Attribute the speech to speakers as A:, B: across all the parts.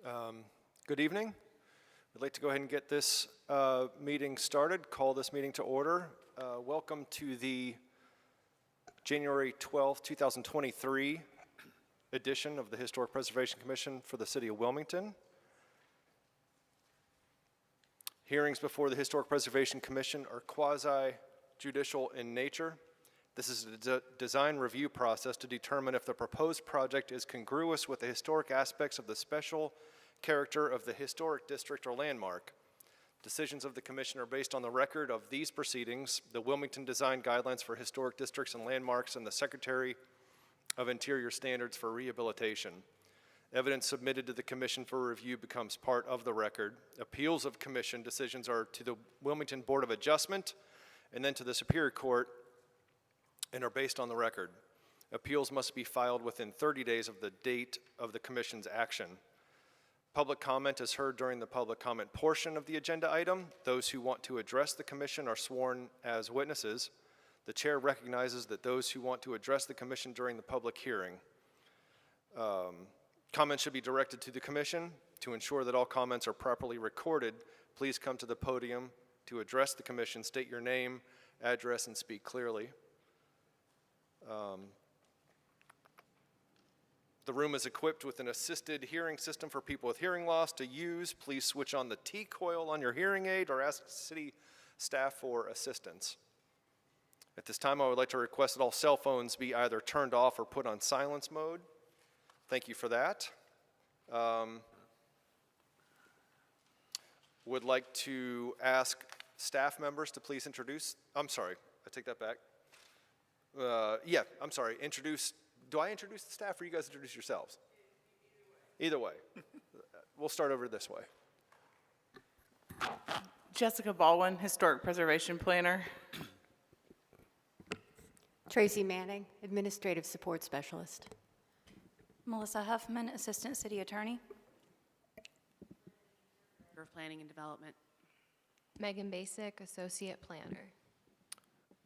A: Good evening. We'd like to go ahead and get this meeting started, call this meeting to order. Welcome to the January 12th, 2023 edition of the Historic Preservation Commission for the City of Wilmington. Hearings before the Historic Preservation Commission are quasi-judicial in nature. This is a design review process to determine if the proposed project is congruous with the historic aspects of the special character of the historic district or landmark. Decisions of the Commission are based on the record of these proceedings, the Wilmington Design Guidelines for Historic Districts and Landmarks, and the Secretary of Interior Standards for Rehabilitation. Evidence submitted to the Commission for review becomes part of the record. Appeals of Commission decisions are to the Wilmington Board of Adjustment and then to the Superior Court and are based on the record. Appeals must be filed within 30 days of the date of the Commission's action. Public comment is heard during the public comment portion of the agenda item. Those who want to address the Commission are sworn as witnesses. The Chair recognizes that those who want to address the Commission during the public hearing. Comments should be directed to the Commission. To ensure that all comments are properly recorded, please come to the podium to address the Commission. State your name, address, and speak clearly. The room is equipped with an assisted hearing system for people with hearing loss to use. Please switch on the T-coil on your hearing aid or ask city staff for assistance. At this time, I would like to request that all cell phones be either turned off or put on silence mode. Thank you for that. Would like to ask staff members to please introduce, I'm sorry, I take that back. Introduce. Do I introduce the staff or you guys introduce yourselves? Either way. We'll start over this way.
B: Jessica Baldwin, Historic Preservation Planner.
C: Tracy Manning, Administrative Support Specialist.
D: Melissa Huffman, Assistant City Attorney.
E: Director of Planning and Development.
F: Megan Basic, Associate Planner.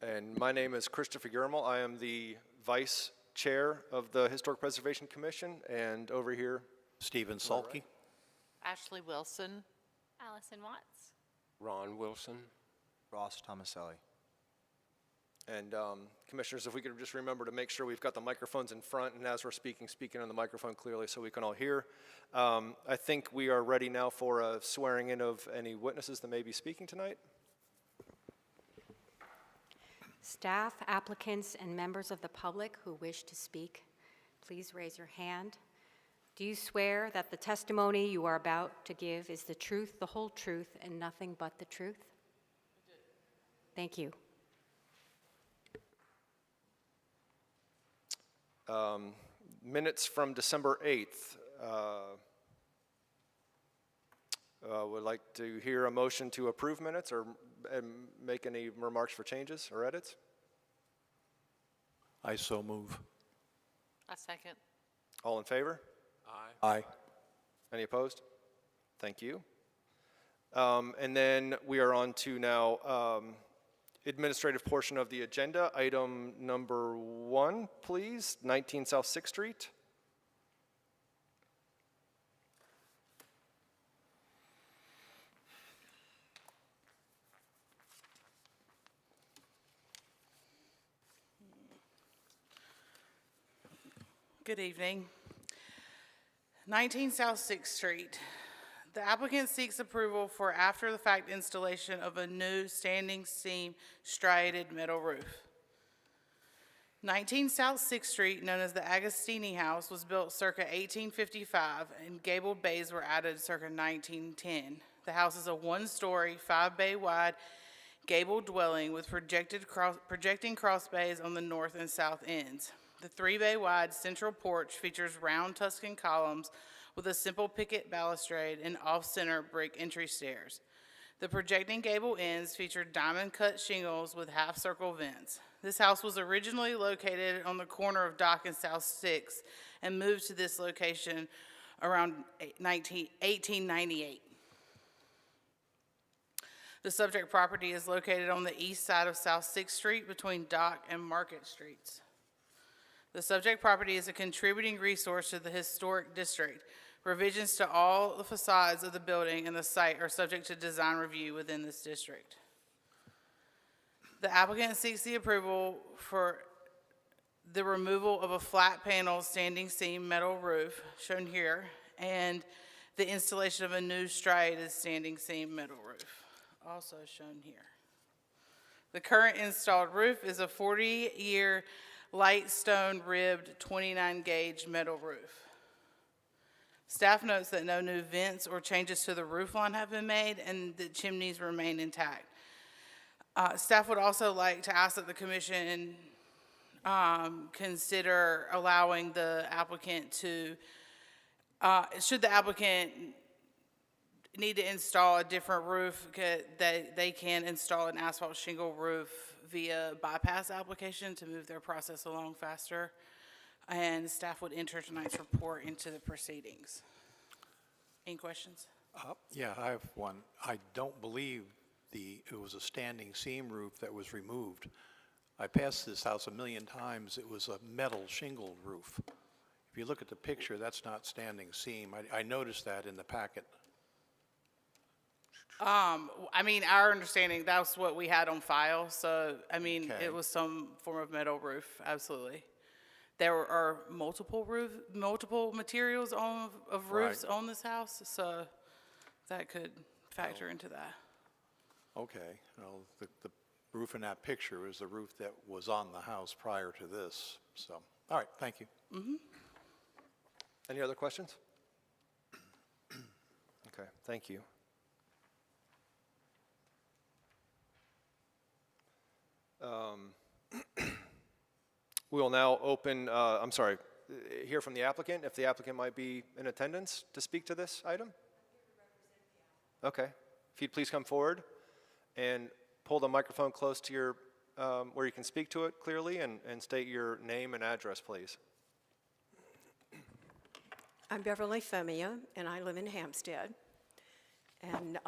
A: And my name is Christopher Yermel. I am the Vice Chair of the Historic Preservation Commission, and over here,
G: Stephen Sulky.
H: Ashley Wilson.
D: Allison Watts.
G: Ron Wilson.
I: Ross Tomaselli.
A: and commissioners, if we could just remember to make sure we've got the microphones in front, and as we're speaking on the microphone clearly so we can all hear. I think we are ready now for a swearing in of any witnesses that may be speaking tonight.
C: Staff, applicants, and members of the public who wish to speak, please raise your hand. Do you swear that the testimony you are about to give is the truth, the whole truth, and nothing but the truth? Thank you.
A: Minutes from December 8th. Would like to hear a motion to approve minutes or make any remarks for changes or edits?
G: I so move.
H: A second.
A: All in favor?
G: Aye.
A: Any opposed? Thank you. And then we are on to now administrative portion of the agenda. Item number 1, please, 19 South 6th Street.
B: Good evening. 19 South 6th Street. The applicant seeks approval for after-the-fact installation of a new standing seam striated metal roof. 19 South 6th Street, known as the Agostini House, was built circa 1855 and gabled bays were added circa 1910. The house is a one-story, 5-bay wide gabled dwelling with projecting cross bays on the north and south ends. The 3-bay wide central porch features round Tuscan columns with a simple picket balustrade and off-center brick entry stairs. The projecting gable ends feature diamond-cut shingles with half-circle vents. This house was originally located on the corner of Dock and South 6th and moved to this location around 1898. The subject property is located on the east side of South 6th Street between Dock and Market Streets. The subject property is a contributing resource to the historic district, Revisions to all the facades of the building and the site are subject to design review within this district. The applicant seeks the approval for the removal of a flat panel standing seam metal roof, shown here, and the installation of a new striated standing seam metal roof, also shown here. The current installed roof is a 40-year light stone ribbed 29-gauge metal roof. Staff notes that no new vents or changes to the roof line have been made and the chimneys remain intact. Staff would also like to ask that the commission consider allowing the applicant to, should the applicant need to install a different roof, they can install an asphalt shingle roof via bypass application to move their process along faster. And staff would enter tonight's report into the proceedings. Any questions?
G: Yeah, I have one. I don't believe it was a standing seam roof that was removed. I passed this house a million times. It was a metal shingled roof. If you look at the picture, that's not standing seam. I noticed that in the packet.
B: I mean, our understanding, that's what we had on file, so, I mean,
G: Okay.
B: it was some form of metal roof, absolutely. There are multiple materials of roofs
G: Right.
B: on this house, so that could factor into that.
G: Okay, well, the roof in that picture is the roof that was on the house prior to this, so, all right, thank you.
A: Any other questions? Okay, thank you. We will now open, hear from the applicant, if the applicant might be in attendance to speak to this item? Okay, if you'd please come forward and pull the microphone close to your, where you can speak to it clearly and state your name and address, please.
J: I'm Beverly Femia, and I live in Hampstead. And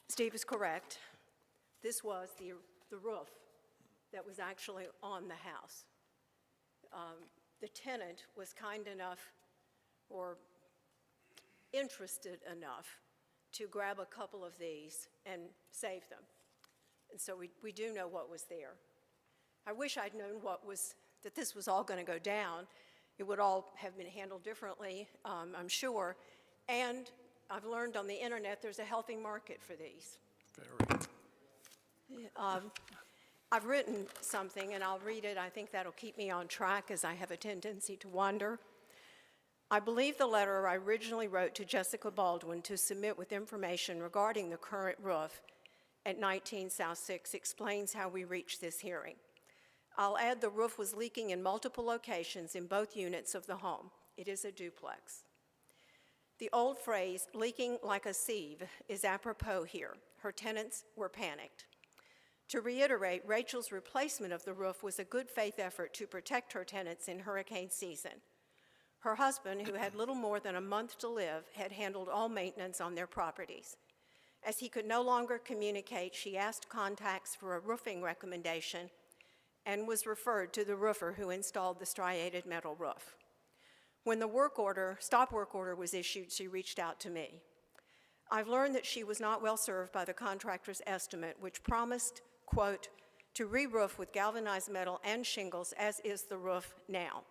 J: Steve is correct. This was the roof that was actually on the house. The tenant was kind enough or interested enough to grab a couple of these and save them. And so we do know what was there. I wish I'd known that this was all going to go down. It would all have been handled differently, I'm sure. And I've learned on the internet there's a healthy market for these.
G: Very.
J: I've written something, and I'll read it. I think that'll keep me on track, as I have a tendency to wander. I believe the letter I originally wrote to Jessica Baldwin to submit with information regarding the current roof at 19 South 6 explains how we reached this hearing. I'll add the roof was leaking in multiple locations in both units of the home. It is a duplex. The old phrase, leaking like a sieve, is apropos here. Her tenants were panicked. To reiterate, Rachel's replacement of the roof was a good faith effort to protect her tenants in hurricane season. Her husband, who had little more than a month to live, had handled all maintenance on their properties. As he could no longer communicate, she asked contacts for a roofing recommendation and was referred to the roofer who installed the striated metal roof. When the stop work order was issued, she reached out to me. I've learned that she was not well served by the contractor's estimate, which promised, quote, to re-roof with galvanized metal and shingles as is the roof now,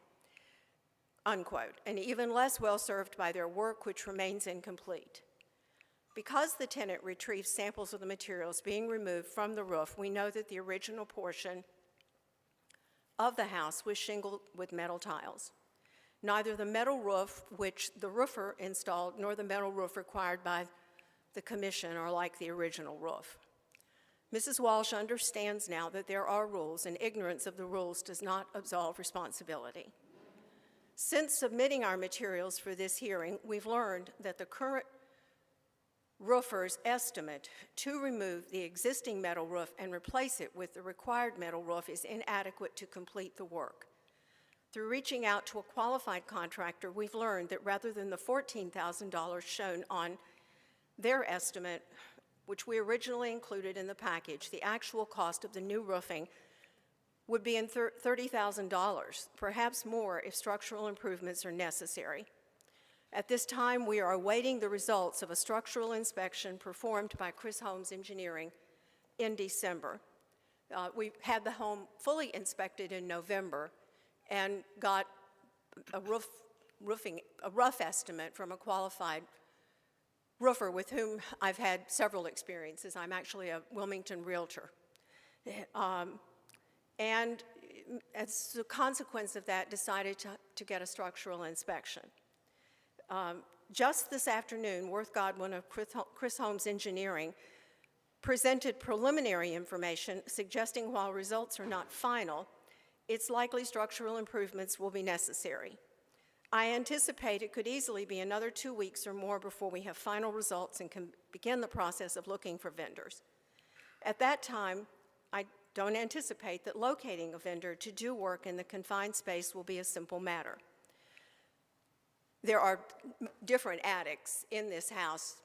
J: unquote, and even less well served by their work, which remains incomplete. Because the tenant retrieved samples of the materials being removed from the roof, we know that the original portion of the house was shingled with metal tiles. Neither the metal roof, which the roofer installed, nor the metal roof required by the commission are like the original roof. Mrs. Walsh understands now that there are rules, and ignorance of the rules does not absolve responsibility. Since submitting our materials for this hearing, we've learned that the current roofer's estimate to remove the existing metal roof and replace it with the required metal roof is inadequate to complete the work. Through reaching out to a qualified contractor, we've learned that rather than the $14,000 shown on their estimate, which we originally included in the package, the actual cost of the new roofing would be in $30,000, perhaps more if structural improvements are necessary. At this time, we are awaiting the results of a structural inspection performed by Chris Holmes Engineering in December. We had the home fully inspected in November and got a rough estimate from a qualified roofer with whom I've had several experiences. I'm actually a Wilmington realtor. And as a consequence of that, decided to get a structural inspection. Just this afternoon, Worth Godwin of Chris Holmes Engineering presented preliminary information suggesting while results are not final, it's likely structural improvements will be necessary. I anticipate it could easily be another 2 weeks or more before we have final results and can begin the process of looking for vendors. At that time, I don't anticipate that locating a vendor to do work in the confined space will be a simple matter. There are different attics in this house.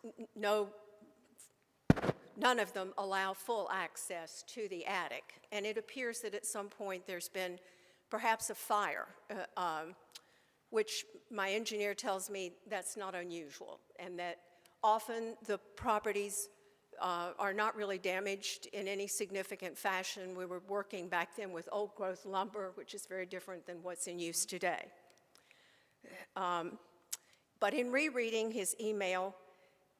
J: None of them allow full access to the attic, and it appears that at some point there's been perhaps a fire, which my engineer tells me that's not unusual, and that often the properties are not really damaged in any significant fashion. We were working back then with old-growth lumber, which is very different than what's in use today. But in rereading his email,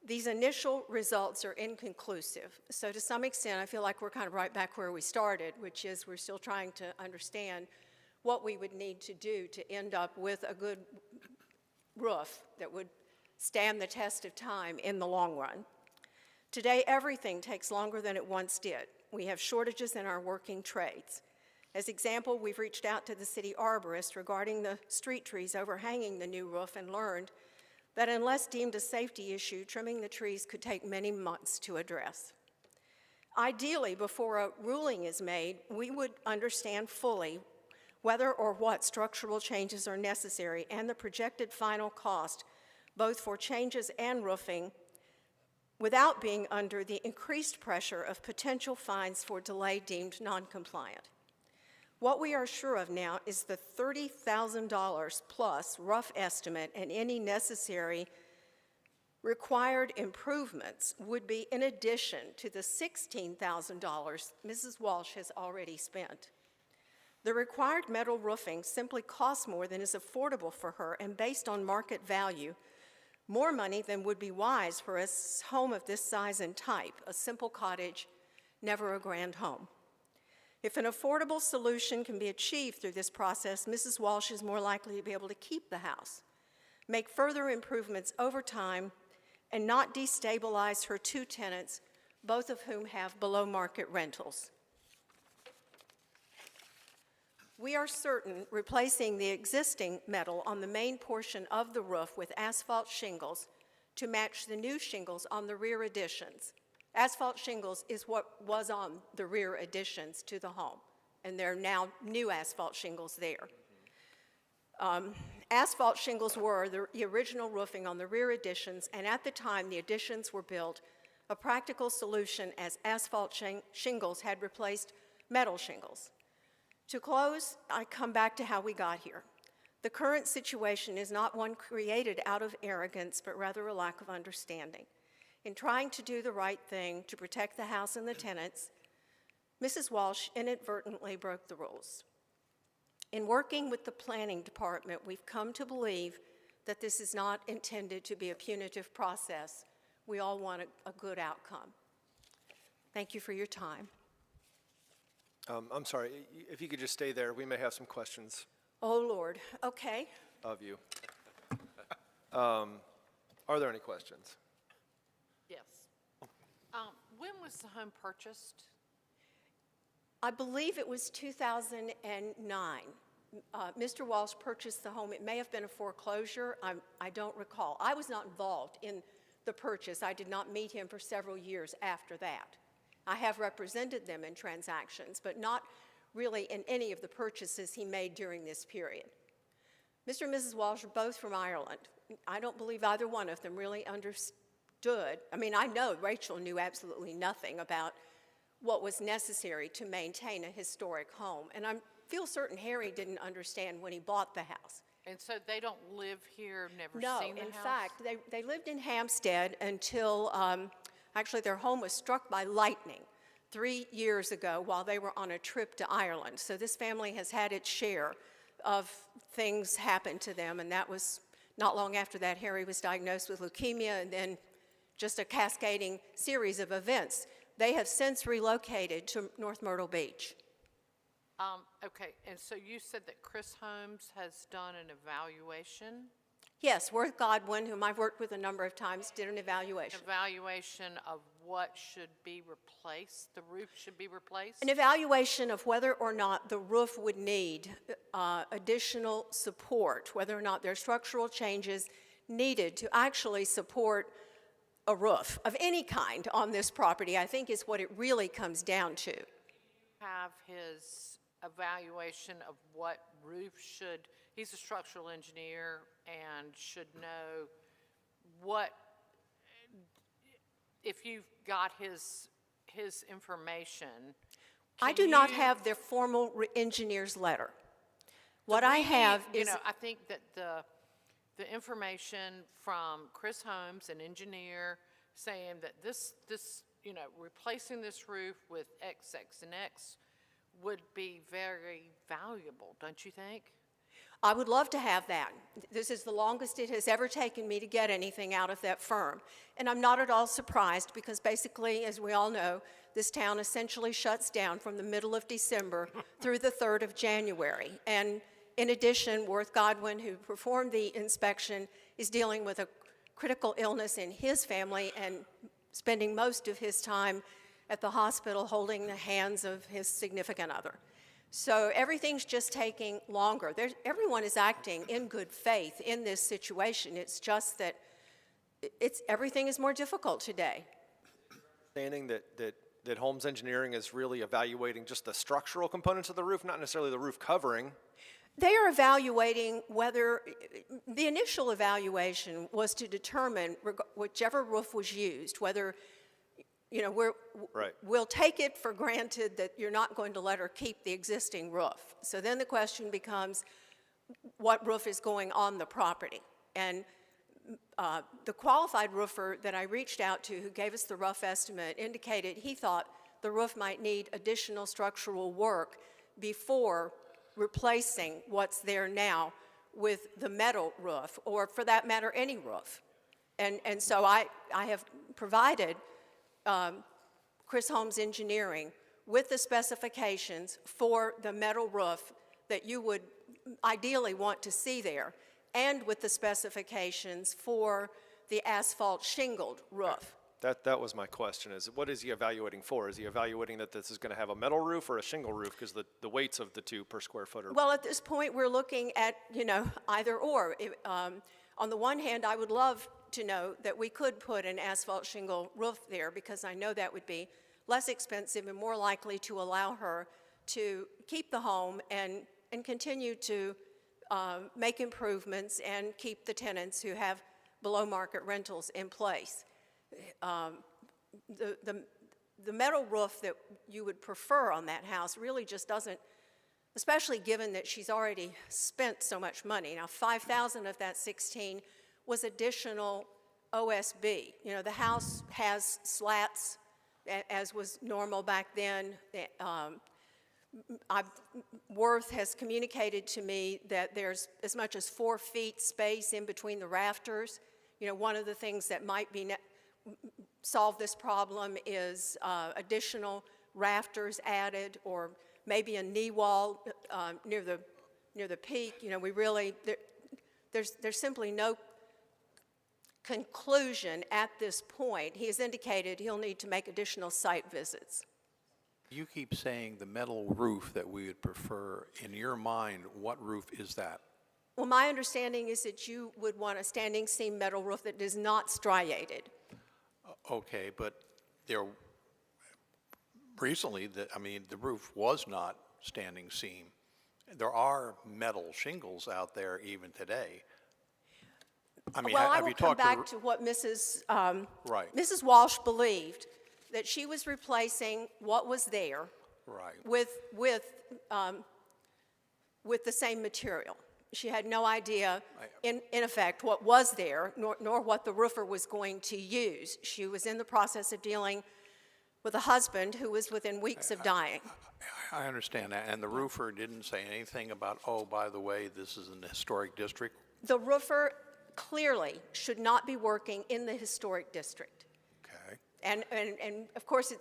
J: these initial results are inconclusive. So to some extent, I feel like we're kind of right back where we started, which is we're still trying to understand what we would need to do to end up with a good roof that would stand the test of time in the long run. Today, everything takes longer than it once did. We have shortages in our working trades. As example, we've reached out to the city arborist regarding the street trees overhanging the new roof and learned that unless deemed a safety issue, trimming the trees could take many months to address. Ideally, before a ruling is made, we would understand fully whether or what structural changes are necessary and the projected final cost, both for changes and roofing, without being under the increased pressure of potential fines for delay deemed non-compliant. What we are sure of now is the $30,000 plus rough estimate and any necessary required improvements would be in addition to the $16,000 Mrs. Walsh has already spent. The required metal roofing simply costs more than is affordable for her, and based on market value, more money than would be wise for a home of this size and type, a simple cottage, never a grand home. If an affordable solution can be achieved through this process, Mrs. Walsh is more likely to be able to keep the house, make further improvements over time, and not destabilize her two tenants, both of whom have below-market rentals. We are certain replacing the existing metal on the main portion of the roof with asphalt shingles to match the new shingles on the rear additions. Asphalt shingles is what was on the rear additions to the home, and there are now new asphalt shingles there. Asphalt shingles were the original roofing on the rear additions, and at the time the additions were built, a practical solution as asphalt shingles had replaced metal shingles. To close, I come back to how we got here. The current situation is not one created out of arrogance, but rather a lack of understanding. In trying to do the right thing to protect the house and the tenants, Mrs. Walsh inadvertently broke the rules. In working with the planning department, we've come to believe that this is not intended to be a punitive process. We all want a good outcome. Thank you for your time.
A: I'm sorry, if you could just stay there, we may have some questions
J: Oh, Lord. Okay.
A: of you. Are there any questions?
H: Yes. When was the home purchased?
J: I believe it was 2009. Mr. Walsh purchased the home. It may have been a foreclosure. I don't recall. I was not involved in the purchase. I did not meet him for several years after that. I have represented them in transactions, but not really in any of the purchases he made during this period. Mr. and Mrs. Walsh are both from Ireland. I don't believe either one of them really understood. I mean, I know Rachel knew absolutely nothing about what was necessary to maintain a historic home, and I feel certain Harry didn't understand when he bought the house.
H: And so they don't live here, never
J: No,
H: seen the house?
J: in fact, they lived in Hampstead until, actually, their home was struck by lightning 3 years ago while they were on a trip to Ireland. So this family has had its share of things happen to them, and that was not long after that. Harry was diagnosed with leukemia, and then just a cascading series of events. They have since relocated to North Myrtle Beach.
H: Okay, and so you said that Chris Holmes has done an evaluation?
J: Yes, Worth Godwin, whom I've worked with a number of times, did an evaluation.
H: Evaluation of what should be replaced? The roof should be replaced?
J: An evaluation of whether or not the roof would need additional support, whether or not there are structural changes needed to actually support a roof of any kind on this property, I think is what it really comes down to.
H: Have his evaluation of what roof should, he's a structural engineer and should know what, if you've got his information.
J: I do not have their formal engineer's letter. What I have is,
H: I think that the information from Chris Holmes, an engineer, saying that this, replacing this roof with X, X, and X would be very valuable, don't you think?
J: I would love to have that. This is the longest it has ever taken me to get anything out of that firm. And I'm not at all surprised because basically, as we all know, this town essentially shuts down from the middle of December through the 3rd of January. And in addition, Worth Godwin, who performed the inspection, is dealing with a critical illness in his family and spending most of his time at the hospital holding the hands of his significant other. So everything's just taking longer. Everyone is acting in good faith in this situation. It's just that everything is more difficult today.
A: Understanding that Holmes Engineering is really evaluating just the structural components of the roof, not necessarily the roof covering.
J: They are evaluating whether, the initial evaluation was to determine whichever roof was used, whether,
A: Right.
J: we'll take it for granted that you're not going to let her keep the existing roof. So then the question becomes, what roof is going on the property? And the qualified roofer that I reached out to who gave us the rough estimate indicated he thought the roof might need additional structural work before replacing what's there now with the metal roof, or for that matter, any roof. And so I have provided Chris Holmes Engineering with the specifications for the metal roof that you would ideally want to see there, and with the specifications for the asphalt shingled roof.
A: That was my question, is what is he evaluating for? Is he evaluating that this is going to have a metal roof or a shingle roof? Because the weights of the two per square foot are...
J: Well, at this point, we're looking at, either or. On the one hand, I would love to know that we could put an asphalt shingle roof there because I know that would be less expensive and more likely to allow her to keep the home and continue to make improvements and keep the tenants who have below-market rentals in place. The metal roof that you would prefer on that house really just doesn't, especially given that she's already spent so much money. Now, $5,000 of that $16,000 was additional OSB. The house has slats, as was normal back then. Worth has communicated to me that there's as much as 4 feet space in between the rafters. One of the things that might be solve this problem is additional rafters added, or maybe a knee wall near the peak. We really there's simply no conclusion at this point. He has indicated he'll need to make additional site visits.
G: You keep saying the metal roof that we would prefer. In your mind, what roof is that?
J: Well, my understanding is that you would want a standing seam metal roof that is not striated.
G: Okay, but recently, the roof was not standing seam. There are metal shingles out there even today.
J: Well, I will come back to what Mrs.
G: Right.
J: Mrs. Walsh believed, that she was replacing what was there
G: right.
J: with the same material. She had no idea, in effect, what was there, nor what the roofer was going to use. She was in the process of dealing with a husband who was within weeks of dying.
G: I understand that, and the roofer didn't say anything about, oh, by the way, this is an historic district?
J: The roofer clearly should not be working in the historic district.
G: Okay.
J: And of course,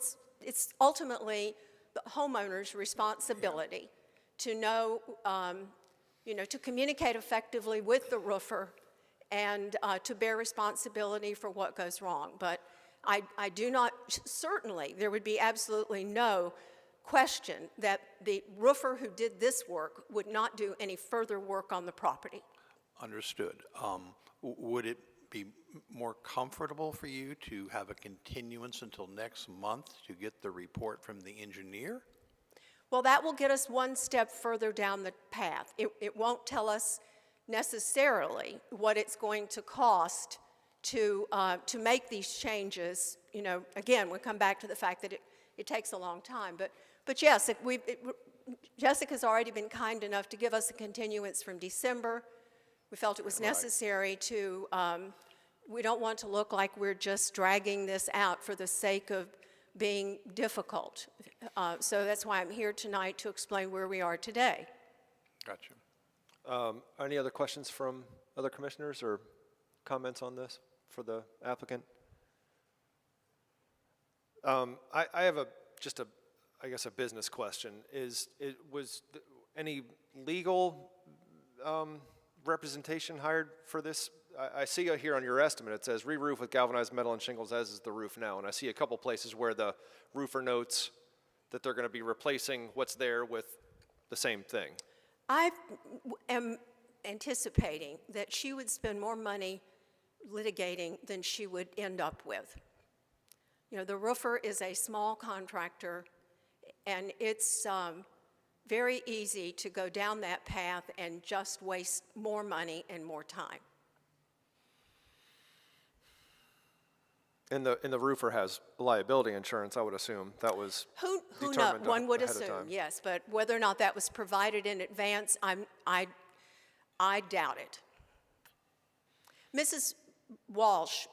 J: it's ultimately the homeowner's responsibility to know, to communicate effectively with the roofer and to bear responsibility for what goes wrong. But I do not, certainly, there would be absolutely no question that the roofer who did this work would not do any further work on the property.
G: Understood. Would it be more comfortable for you to have a continuance until next month to get the report from the engineer?
J: Well, that will get us one step further down the path. It won't tell us necessarily what it's going to cost to make these changes. Again, we come back to the fact that it takes a long time. But yes, Jessica's already been kind enough to give us a continuance from December. We felt it was necessary to, we don't want to look like we're just dragging this out for the sake of being difficult. So that's why I'm here tonight to explain where we are today.
G: Gotcha.
A: Any other questions from other commissioners or comments on this for the applicant? I have I guess a business question. Was any legal representation hired for this? I see here on your estimate, it says re-roof with galvanized metal and shingles as is the roof now. And I see a couple places where the roofer notes that they're going to be replacing what's there with the same thing.
J: I am anticipating that she would spend more money litigating than she would end up with. The roofer is a small contractor, and it's very easy to go down that path and just waste more money and more time.
A: And the roofer has liability insurance, I would assume. That was
J: Who knows?
A: determined
J: One would
A: ahead of
J: assume,
A: time.
J: yes, but whether or not that was provided in advance, I doubt it. Mrs. Walsh,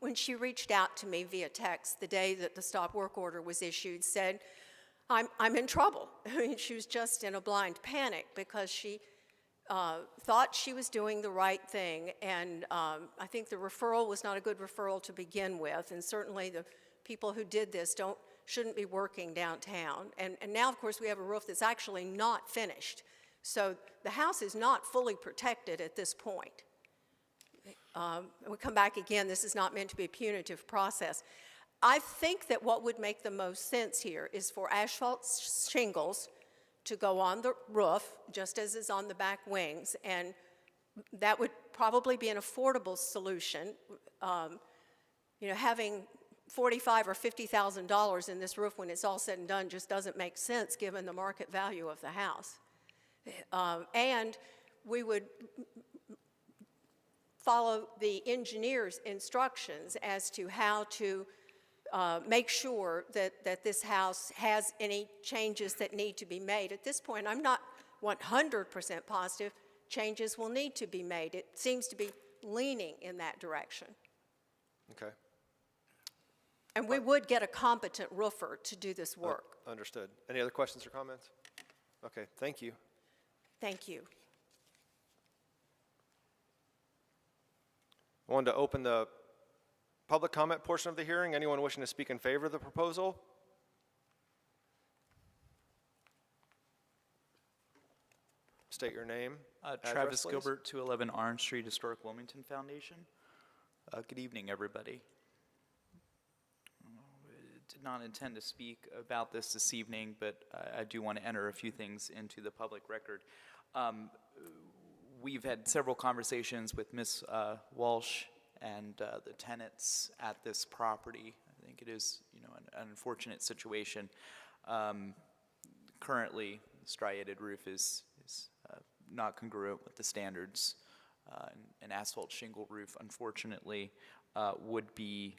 J: when she reached out to me via text the day that the stop work order was issued, said, I'm in trouble. I mean, she was just in a blind panic because she thought she was doing the right thing, and I think the referral was not a good referral to begin with, and certainly the people who did this shouldn't be working downtown. And now, of course, we have a roof that's actually not finished, so the house is not fully protected at this point. We come back again, this is not meant to be a punitive process. I think that what would make the most sense here is for asphalt shingles to go on the roof, just as is on the back wings, and that would probably be an affordable solution. Having $45,000 or $50,000 in this roof when it's all said and done just doesn't make sense given the market value of the house. And we would follow the engineer's instructions as to how to make sure that this house has any changes that need to be made. At this point, I'm not 100% positive changes will need to be made. It seems to be leaning in that direction.
A: Okay.
J: And we would get a competent roofer to do this work.
A: Understood. Any other questions or comments? Okay, thank you.
J: Thank you.
A: I wanted to open the public comment portion of the hearing. Anyone wishing to speak in favor of the proposal? State your name.
K: Travis
A: address, please.
K: Gilbert, 211 Orange Street, Historic Wilmington Foundation. Good evening, everybody. Did not intend to speak about this evening, but I do want to enter a few things into the public record. We've had several conversations with Ms. Walsh and the tenants at this property. I think it is, an unfortunate situation. Currently, the striated roof is not congruent with the standards. An asphalt shingle roof, unfortunately, would be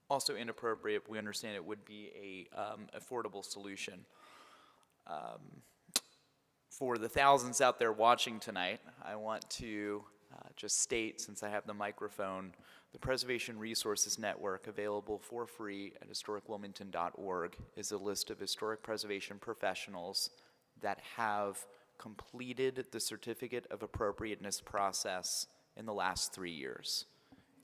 K: also inappropriate. We understand it would be a affordable solution. For the thousands out there watching tonight, I want to just state, since I have the microphone, the Preservation Resources Network, available for free at historicwilmington.org, is a list of historic preservation professionals that have completed the Certificate of Appropriateness process in the last 3 years.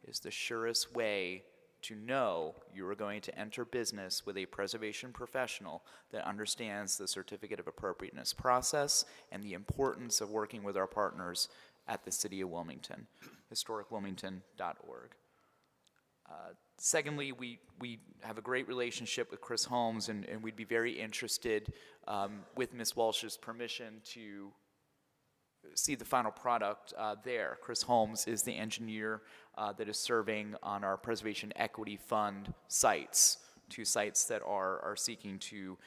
K: It is the surest way to know you are going to enter business with a preservation professional that understands the Certificate of Appropriateness process and the importance of working with our partners at the City of Wilmington, historicwilmington.org. Secondly, we have a great relationship with Chris Holmes, and we'd be very interested, with Ms. Walsh's permission, to see the final product there. Chris Holmes is the engineer that is serving on our Preservation Equity Fund sites, 2 sites that are seeking to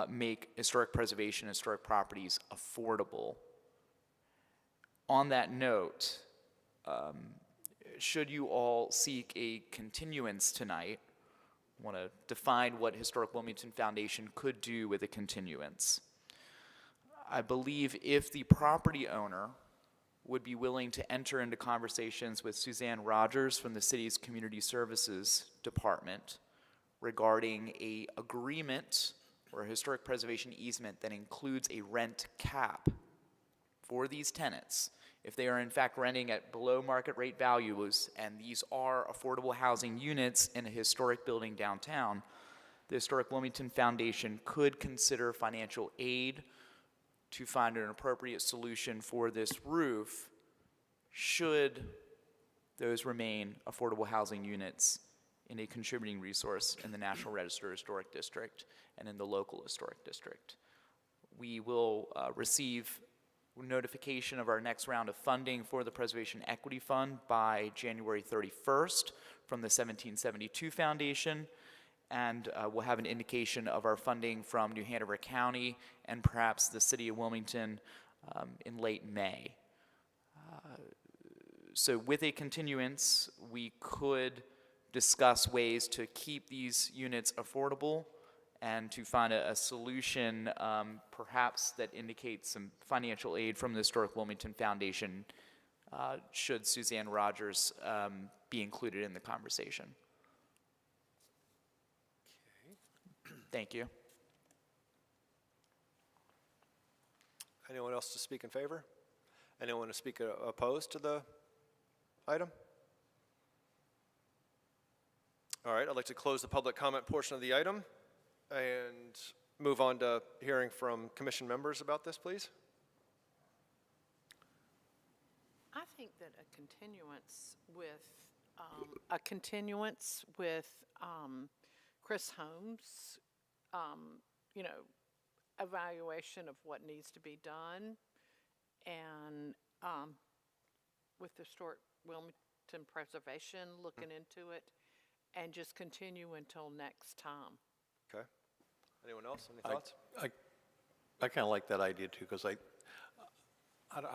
K: make historic preservation, historic properties affordable. On that note, should you all seek a continuance tonight, I want to define what Historic Wilmington Foundation could do with a continuance. I believe if the property owner would be willing to enter into conversations with Suzanne Rogers from the city's Community Services Department regarding an agreement or a historic preservation easement that includes a rent cap for these tenants, if they are in fact renting at below market rate values, and these are affordable housing units in a historic building downtown, the Historic Wilmington Foundation could consider financial aid to find an appropriate solution for this roof, should those remain affordable housing units in a contributing resource in the National Register Historic District and in the local historic district. We will receive notification of our next round of funding for the Preservation Equity Fund by January 31st from the 1772 Foundation, and we'll have an indication of our funding from New Hanover County and perhaps the City of Wilmington in late May. So with a continuance, we could discuss ways to keep these units affordable and to find a solution perhaps that indicates some financial aid from the Historic Wilmington Foundation should Suzanne Rogers be included in the conversation. Thank you.
A: Anyone else to speak in favor? Anyone to speak opposed to the item? All right, I'd like to close the public comment portion of the item and move on to hearing from commission members about this, please.
H: I think that a continuance with Chris Holmes, you know, evaluation of what needs to be done, and with the Historic Wilmington Preservation looking into it, and just continue until next time.
A: Okay. Anyone else? Any thoughts?
G: I kind of like that idea too, because I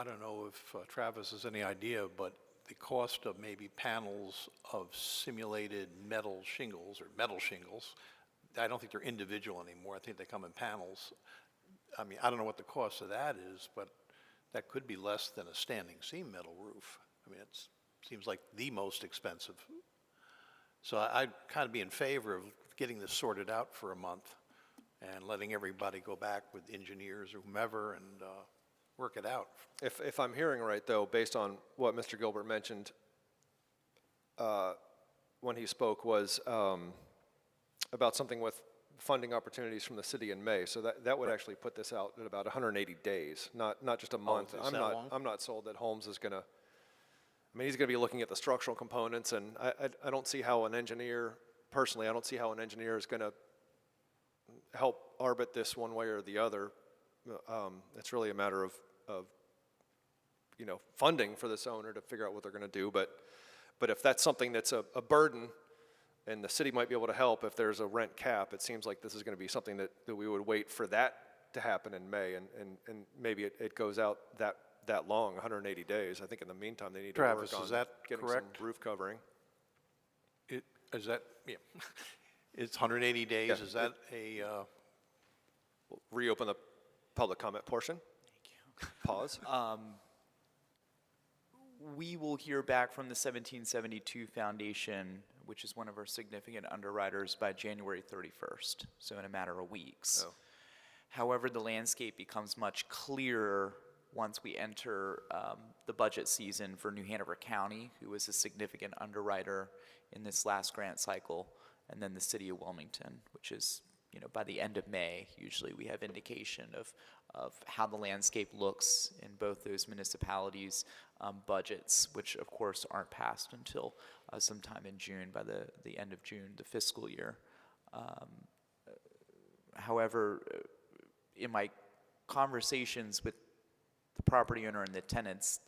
G: don't know if Travis has any idea, but the cost of maybe panels of simulated metal shingles, I don't think they're individual anymore. I think they come in panels. I mean, I don't know what the cost of that is, but that could be less than a standing seam metal roof. I mean, it seems like the most expensive. So I'd kind of be in favor of getting this sorted out for a month and letting everybody go back with engineers or whomever and work it out.
A: If I'm hearing right, though, based on what Mr. Gilbert mentioned when he spoke, was about something with funding opportunities from the city in May. So that would actually put this out at about 180 days, not just a month.
G: Is that long?
A: I'm not sold that Holmes is going to. I mean, he's going to be looking at the structural components, and I don't see how an engineer, personally, I don't see how an engineer is going to help arbit this one way or the other. It's really a matter of you know, funding for this owner to figure out what they're going to do. But if that's something that's a burden, and the city might be able to help if there's a rent cap, it seems like this is going to be something that we would wait for that to happen in May, and maybe it goes out that long, 180 days. I think in the meantime they need
G: Travis,
A: to work
G: is
A: on
G: that
A: getting
G: correct?
A: some roof covering.
G: Is that, yeah, it's 180 days,
A: Yeah.
G: Is that a,
A: We'll reopen the public comment portion. Pause.
K: We will hear back from the 1772 Foundation, which is one of our significant underwriters, by January 31st, so in a matter of weeks.
A: Oh.
K: However, the landscape becomes much clearer once we enter the budget season for New Hanover County, who was a significant underwriter in this last grant cycle, and then the city of Wilmington, which is, by the end of May, usually we have indication of how the landscape looks in both those municipalities' budgets, which of course aren't passed until sometime in June, by the end of June, the fiscal year. However, in my conversations with the property owner and the tenants,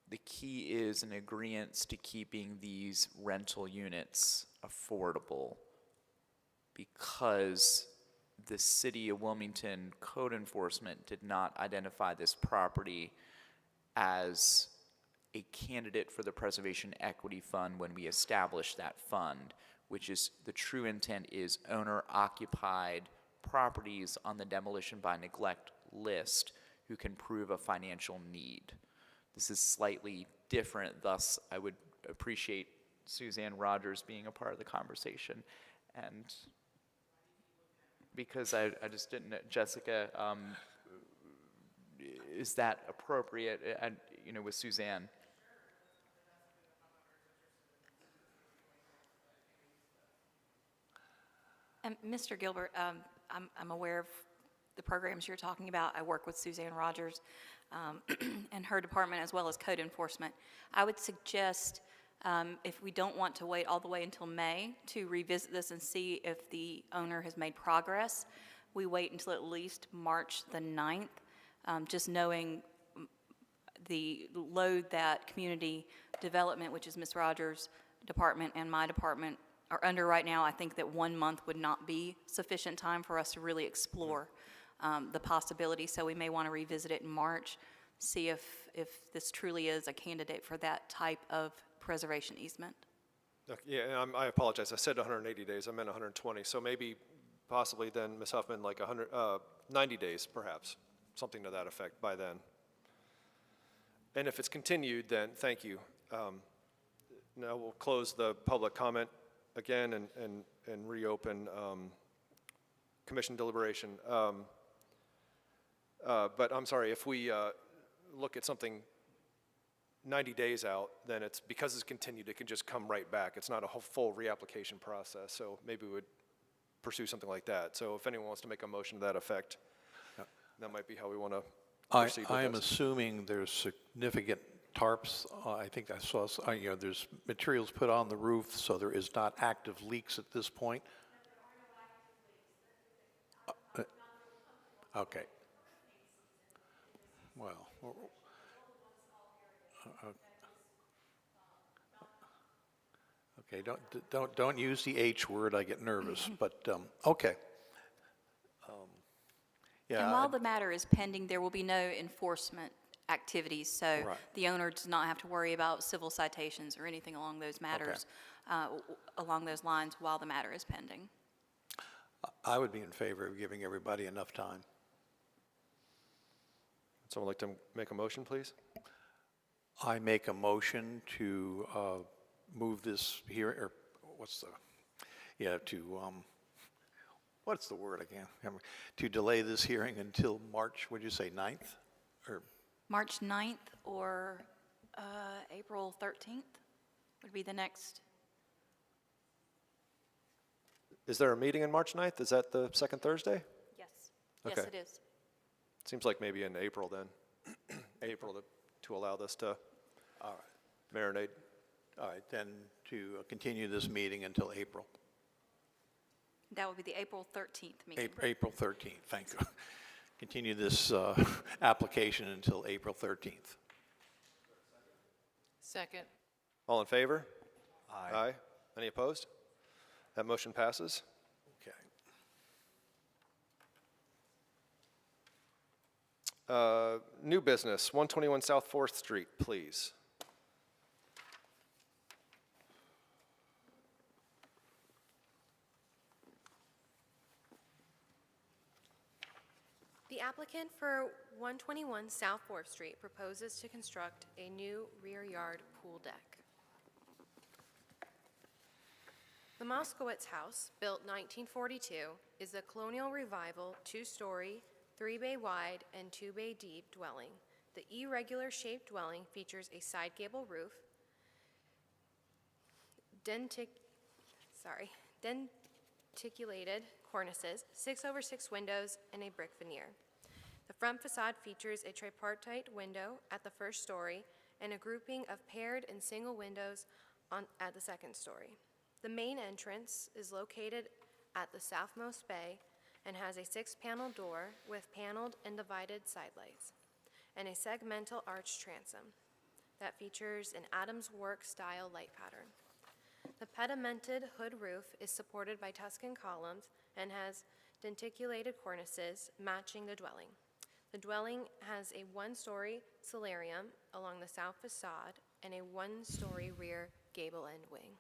K: the key is an agreement to keeping these rental units affordable, because the city of Wilmington code enforcement did not identify this property as a candidate for the Preservation Equity Fund when we established that fund, which is, the true intent is owner-occupied properties on the demolition by neglect list who can prove a financial need. This is slightly different, thus I would appreciate Suzanne Rogers being a part of the conversation. And because I just didn't know, Jessica, is that appropriate, and with Suzanne?
D: Mr. Gilbert, I'm aware of the programs you're talking about. I work with Suzanne Rogers and her department, as well as code enforcement. I would suggest, if we don't want to wait all the way until May to revisit this and see if the owner has made progress, we wait until at least March the 9th, just knowing the load that community development, which is Ms. Rogers' department and my department, are under right now. I think that 1 month would not be sufficient time for us to really explore the possibility, so we may want to revisit it in March, see if this truly is a candidate for that type of preservation easement.
A: Okay, yeah, and I apologize. I said 180 days. I meant 120. So maybe, possibly then, Ms. Huffman, like 90 days, perhaps, something to that effect by then. And if it's continued, then thank you. Now we'll close the public comment again and reopen commission deliberation. But I'm sorry, if we look at something 90 days out, then it's, because it's continued, it can just come right back. It's not a whole full reapplication process, so maybe we would pursue something like that. So if anyone wants to make a motion to that effect, that might be how we want to proceed with
G: I am
A: this.
G: assuming there's significant tarps. I think I saw, there's materials put on the roof, so there is not active leaks at this point. Okay. Well, okay, don't use the H word, I get nervous, but, okay. Yeah.
D: And while the matter is pending, there will be no enforcement activities, so
G: Right.
D: the owner does not have to worry about civil citations or anything along those matters, along those lines, while the matter is pending.
G: I would be in favor of giving everybody enough time.
A: Someone like to make a motion, please?
G: I make a motion to move this here, or what's the, what's the word again? To delay this hearing until March, would you say 9th? Or
D: March 9th or April 13th would be the next.
A: Is there a meeting on March 9th? Is that the second Thursday?
D: Yes. Yes,
A: Okay.
D: it is.
A: Seems like maybe in April then. April to allow this to marinate.
G: All right, then to continue this meeting until April.
D: That would be the April 13th meeting.
G: April 13th, thank you. Continue this application until April 13th.
H: Second.
A: All in favor?
G: Aye.
A: Any opposed? That motion passes.
G: Okay.
A: New business, 121 South 4th Street, please.
C: The
F: The applicant for 121 South 4th Street proposes to construct a new rear yard pool deck. The Moskowitz House, built 1942, is a colonial revival, two-story, three-bay wide, and two-bay deep dwelling. The irregular shaped dwelling features a side gable roof, denticulated cornices, 6/6 windows, and a brick veneer. The front facade features a tripartite window at the first story and a grouping of paired and single windows at the second story. The main entrance is located at the southmost bay and has a 6-panel door with paneled and divided side lights and a segmental arch transom that features an Adams work style light pattern. The pedimented hood roof is supported by Tuscan columns and has denticulated cornices matching the dwelling. The dwelling has a 1-story solarium along the south facade and a 1-story rear gable end wing.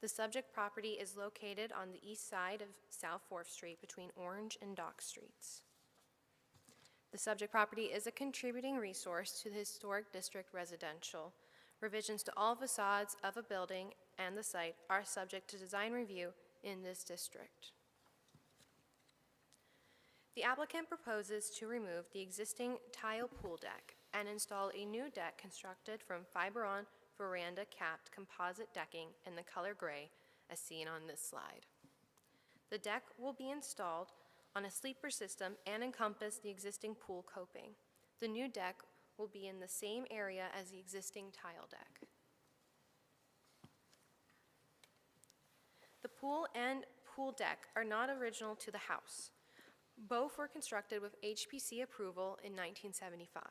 F: The subject property is located on the east side of South 4th Street between Orange and Dock Streets. The subject property is a contributing resource to the Historic District residential. Revisions to all facades of a building and the site are subject to design review in this district. The applicant proposes to remove the existing tile pool deck and install a new deck constructed from Fiberon veranda capped composite decking in the color gray as seen on this slide. The deck will be installed on a sleeper system and encompass the existing pool coping. The new deck will be in the same area as the existing tile deck. The pool and pool deck are not original to the house. Both were constructed with HPC approval in 1975.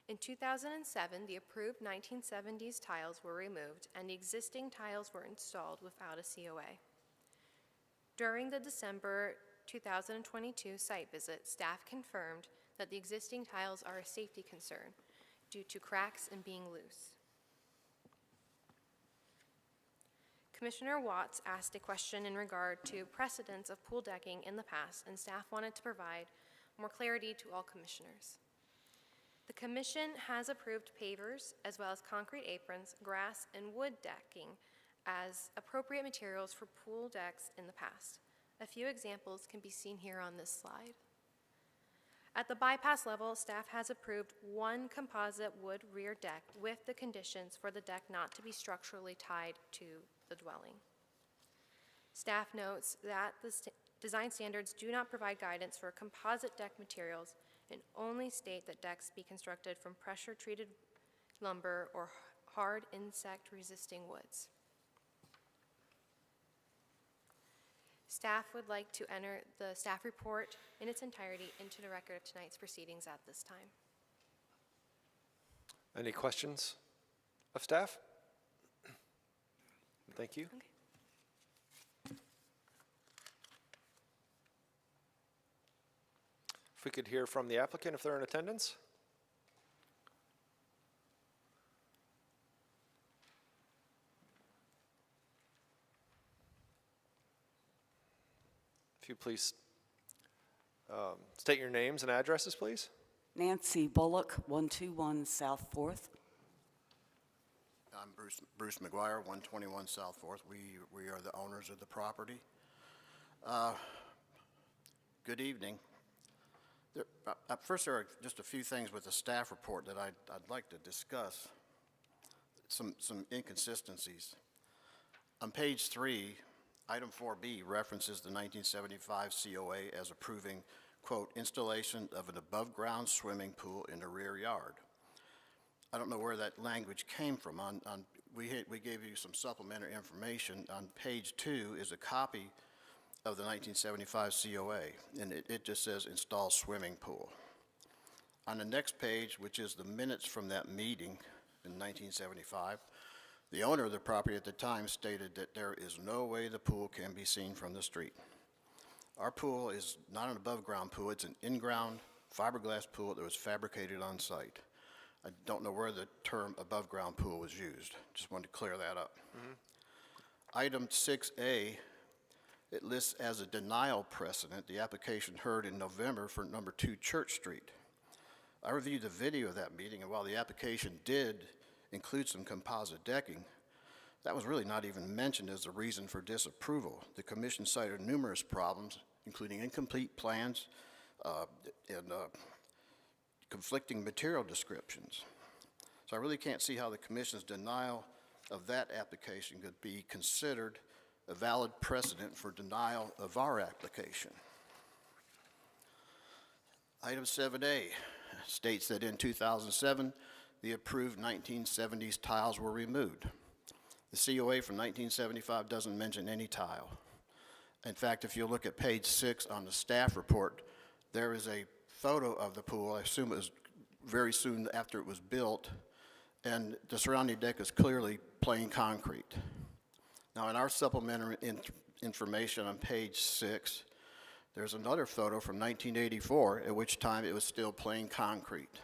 F: In 2007, the approved 1970s tiles were removed and the existing tiles were installed without a COA. During the December 2022 site visit, staff confirmed that the existing tiles are a safety concern due to cracks and being loose. Commissioner Watts asked a question in regard to precedents of pool decking in the past, and staff wanted to provide more clarity to all commissioners. The commission has approved pavers as well as concrete aprons, grass, and wood decking as appropriate materials for pool decks in the past. A few examples can be seen here on this slide. At the bypass level, staff has approved one composite wood rear deck with the conditions for the deck not to be structurally tied to the dwelling. Staff notes that the design standards do not provide guidance for composite deck materials and only state that decks be constructed from pressure-treated lumber or hard insect-resisting woods. Staff would like to enter the staff report in its entirety into the record of tonight's proceedings at this time.
A: Any questions of staff? Thank you.
F: Okay.
A: If we could hear from the applicant if they're in attendance. If you please state your names and addresses, please.
L: Nancy Bullock, 121 South 4th.
M: I'm Bruce McGuire, 121 South 4th. We are the owners of the property. Good evening. First, there are just a few things with the staff report that I'd like to discuss. Some inconsistencies. On page 3, item 4B references the 1975 COA as approving, quote, installation of an above-ground swimming pool in the rear yard. I don't know where that language came from. We gave you some supplementary information. On page 2 is a copy of the 1975 COA, and it just says install swimming pool. On the next page, which is the minutes from that meeting in 1975, the owner of the property at the time stated that there is no way the pool can be seen from the street. Our pool is not an above-ground pool. It's an in-ground fiberglass pool that was fabricated on site. I don't know where the term above-ground pool was used. Just wanted to clear that up. Item 6A it lists as a denial precedent the application heard in November for number 2 Church Street. I reviewed the video of that meeting, and while the application did include some composite decking, that was really not even mentioned as a reason for disapproval. The commission cited numerous problems, including incomplete plans and conflicting material descriptions. So I really can't see how the commission's denial of that application could be considered a valid precedent for denial of our application. Item 7A states that in 2007, the approved 1970s tiles were removed. The COA from 1975 doesn't mention any tile. In fact, if you look at page 6 on the staff report, there is a photo of the pool. I assume it was very soon after it was built, and the surrounding deck is clearly plain concrete. Now, in our supplementary information on page 6, there's another photo from 1984, at which time it was still plain concrete.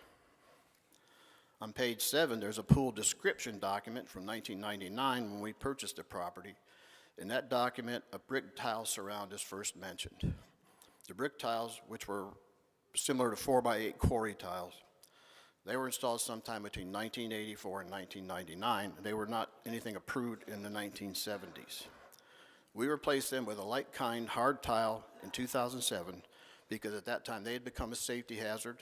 M: On page 7, there's a pool description document from 1999 when we purchased the property. In that document, a brick tile surround is first mentioned. The brick tiles, which were similar to 4x8 quarry tiles, they were installed sometime between 1984 and 1999. They were not anything approved in the 1970s. We replaced them with a like-kind hard tile in 2007 because at that time they had become a safety hazard,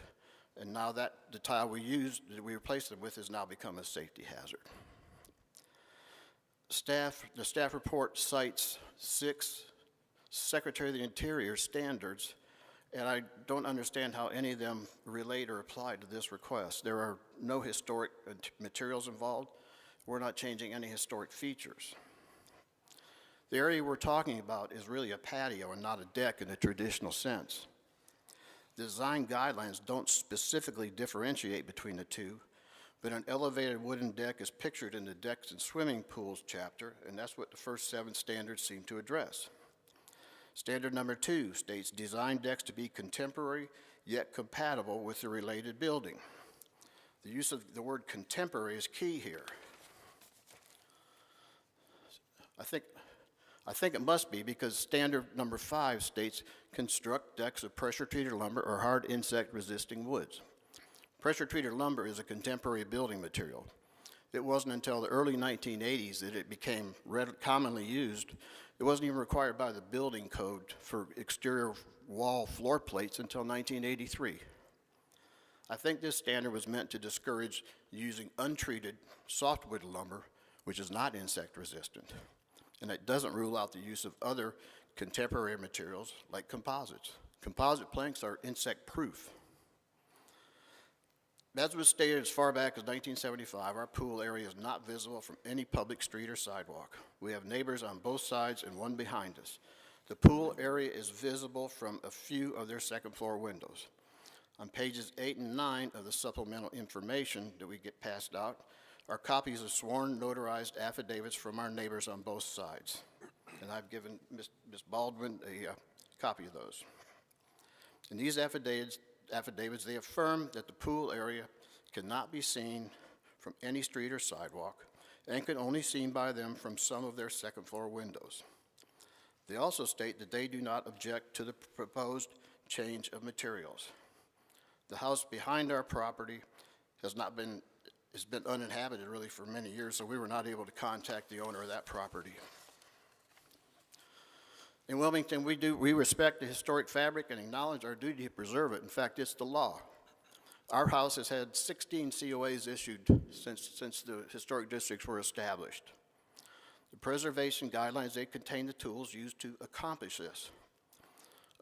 M: and now that the tile we used, that we replaced them with, has now become a safety hazard. The staff report cites 6 Secretary of the Interior standards, and I don't understand how any of them relate or apply to this request. There are no historic materials involved. We're not changing any historic features. The area we're talking about is really a patio and not a deck in the traditional sense. The design guidelines don't specifically differentiate between the two, but an elevated wooden deck is pictured in the decks and swimming pools chapter, and that's what the first 7 standards seem to address. Standard number 2 states design decks to be contemporary yet compatible with the related building. The use of the word contemporary is key here. I think it must be because standard number 5 states construct decks of pressure-treated lumber or hard insect-resisting woods. Pressure-treated lumber is a contemporary building material. It wasn't until the early 1980s that it became commonly used. It wasn't even required by the building code for exterior wall floor plates until 1983. I think this standard was meant to discourage using untreated softwood lumber, which is not insect resistant. And it doesn't rule out the use of other contemporary materials like composites. Composite planks are insect proof. As was stated as far back as 1975, our pool area is not visible from any public street or sidewalk. We have neighbors on both sides and one behind us. The pool area is visible from a few of their second floor windows. On pages 8 and 9 of the supplemental information that we get passed out are copies of sworn notarized affidavits from our neighbors on both sides. And I've given Ms. Baldwin a copy of those. In these affidavits, they affirm that the pool area cannot be seen from any street or sidewalk and can only be seen by them from some of their second floor windows. They also state that they do not object to the proposed change of materials. The house behind our property has been uninhabited really for many years, so we were not able to contact the owner of that property. In Wilmington, we respect the historic fabric and acknowledge our duty to preserve it. In fact, it's the law. Our house has had 16 COAs issued since the historic districts were established. The preservation guidelines, they contain the tools used to accomplish this.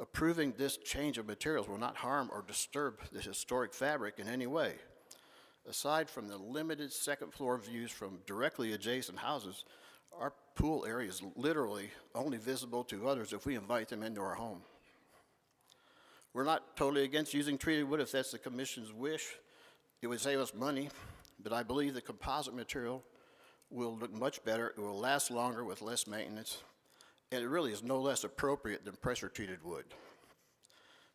M: Approving this change of materials will not harm or disturb the historic fabric in any way. Aside from the limited second floor views from directly adjacent houses, our pool area is literally only visible to others if we invite them into our home. We're not totally against using treated wood if that's the commission's wish. It would save us money, but I believe the composite material will look much better, it will last longer with less maintenance, and it really is no less appropriate than pressure-treated wood.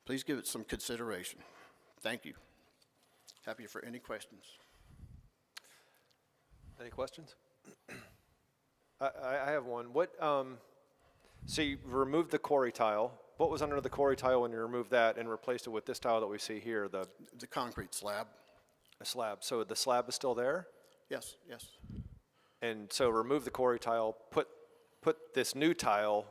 M: Please give it some consideration. Thank you. Happy for any questions.
A: Any questions? I have one. So you removed the quarry tile. What was under the quarry tile when you removed that and replaced it with this tile that we see here, the
M: concrete slab.
A: slab? So the slab is still there?
M: Yes, yes.
A: And so remove the quarry tile, put this new tile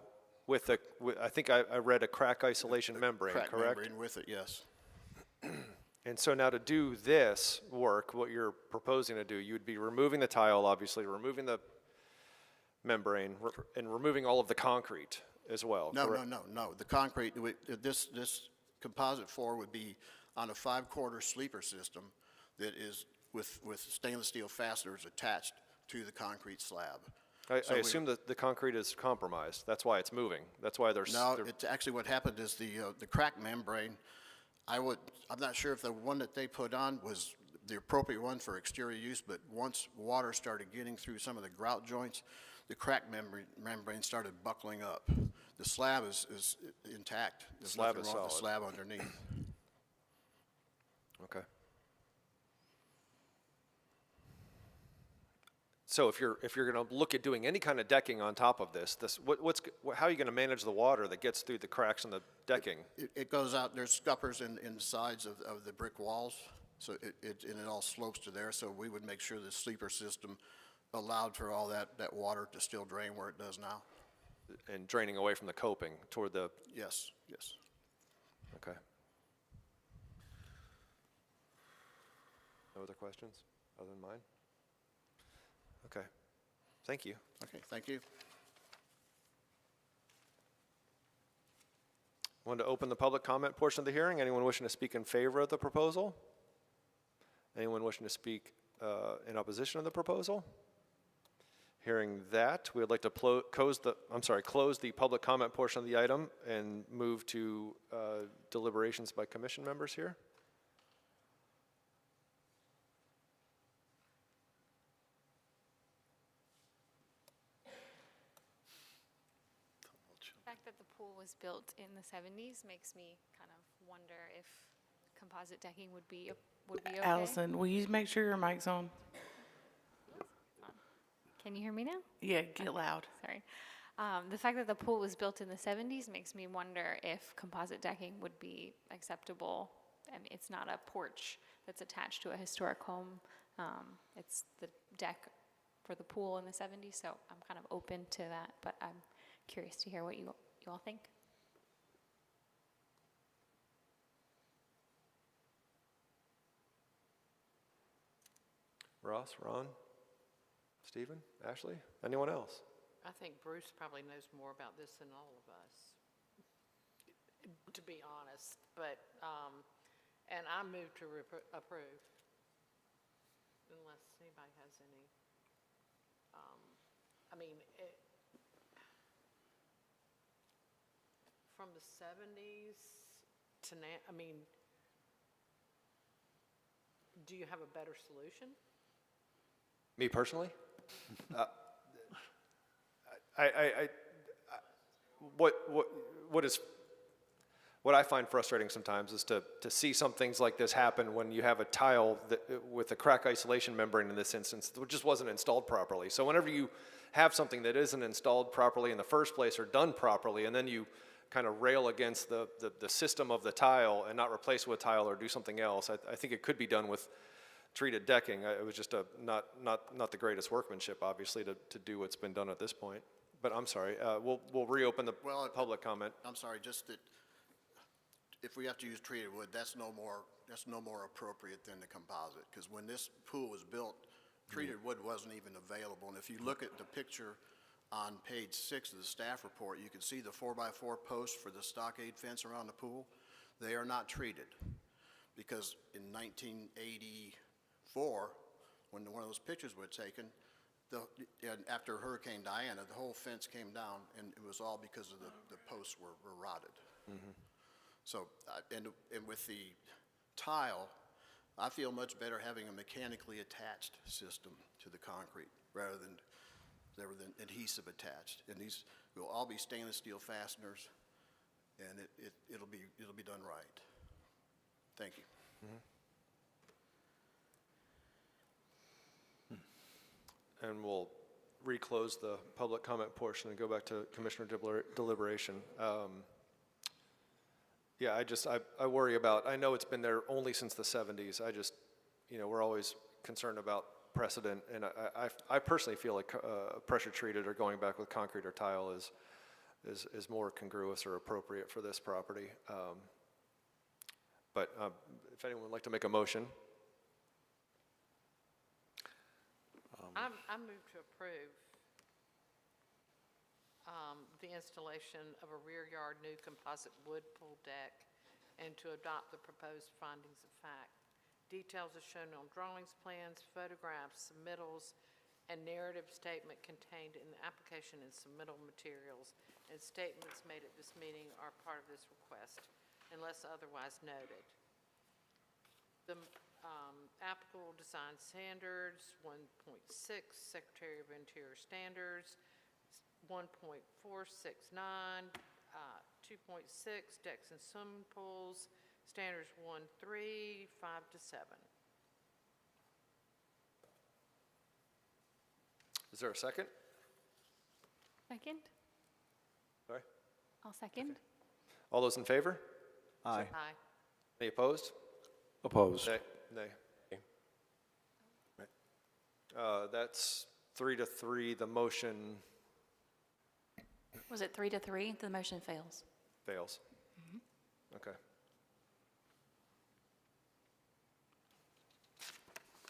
A: with the, I think I read a crack isolation membrane,
M: Crack
A: correct?
M: membrane with it, yes.
A: And so now to do this work, what you're proposing to do, you'd be removing the tile, obviously, removing the membrane, and removing all of the concrete as well,
M: No,
A: correct?
M: no. The concrete, this composite floor would be on a 5-quarter sleeper system that is with stainless steel fasteners attached to the concrete slab.
A: I
M: So we-
A: assume that the concrete is compromised. That's why it's moving. That's why there's.
M: No, it's actually what happened is the crack membrane, I'm not sure if the one that they put on was the appropriate one for exterior use, but once water started getting through some of the grout joints, the crack membrane started buckling up. The slab is intact. There's
A: Slab
M: nothing
A: is
M: wrong with the
A: solid.
M: slab underneath.
A: Okay. So if you're going to look at doing any kind of decking on top of this, how are you going to manage the water that gets through the cracks in the decking?
M: It goes out, there's scuppers in the sides of the brick walls, so and it all slopes to there, so we would make sure the sleeper system allowed for all that water to still drain where it does now.
A: And draining away from the coping toward the,
M: Yes, yes.
A: okay. No other questions other than mine? Okay. Thank you.
M: Okay, thank you.
A: Wanted to open the public comment portion of the hearing. Anyone wishing to speak in favor of the proposal? Anyone wishing to speak in opposition of the proposal? Hearing that, we would like to close the public comment portion of the item and move to deliberations by commission members here.
N: The fact that the pool was built in the 70s makes me kind of wonder if composite decking would be okay.
B: Allison, will you make sure your mic's on?
N: Can you hear me now?
B: Yeah, get loud.
N: Sorry. The fact that the pool was built in the 70s makes me wonder if composite decking would be acceptable. I mean, it's not a porch that's attached to a historic home. It's the deck for the pool in the 70s, so I'm kind of open to that, but I'm curious to hear what you all think.
A: Ross, Ron, Stephen, Ashley, anyone else?
H: I think Bruce probably knows more about this than all of us, to be honest. But, and I move to approve, unless anybody has any. I mean, from the 70s to now, I mean, do you have a better solution?
A: Me personally? What I find frustrating sometimes is to see some things like this happen when you have a tile with a crack isolation membrane in this instance, which just wasn't installed properly. So whenever you have something that isn't installed properly in the first place or done properly, and then you kind of rail against the system of the tile and not replace it with tile or do something else, I think it could be done with treated decking. It was just not the greatest workmanship, obviously, to do what's been done at this point. But I'm sorry, we'll reopen the public comment.
M: I'm sorry, just that if we have to use treated wood, that's no more appropriate than the composite, because when this pool was built, treated wood wasn't even available. And if you look at the picture on page 6 of the staff report, you can see the 4x4 posts for the stockade fence around the pool. They are not treated, because in 1984, when one of those pictures were taken, and after Hurricane Diana, the whole fence came down, and it was all because of the posts were rotted. So, and with the tile, I feel much better having a mechanically attached system to the concrete rather than adhesive attached. And these will all be stainless steel fasteners, and it'll be done right. Thank you.
A: And we'll reclose the public comment portion and go back to Commissioner deliberation. Yeah, I worry about, I know it's been there only since the 70s. We're always concerned about precedent, and I personally feel like pressure treated or going back with concrete or tile is more congruous or appropriate for this property. But if anyone would like to make a motion.
H: I move to approve the installation of a rear yard new composite wood pool deck and to adopt the proposed findings of fact. Details are shown on drawings, plans, photographs, submittals, and narrative statement contained in the application and submittal materials, and statements made at this meeting are part of this request, unless otherwise noted. The applicable design standards, 1.6, Secretary of Interior Standards, 1.469, 2.6, decks and swimming pools, standards 1, 3, 5 to 7.
A: Is there a second?
N: Second?
A: Sorry?
N: I'll second.
A: All those in favor?
I: Aye.
H: Aye.
A: Any opposed?
G: Opposed.
A: Nay. That's 3-3. The motion
D: Was it 3-3? The motion fails.
A: fails. Okay.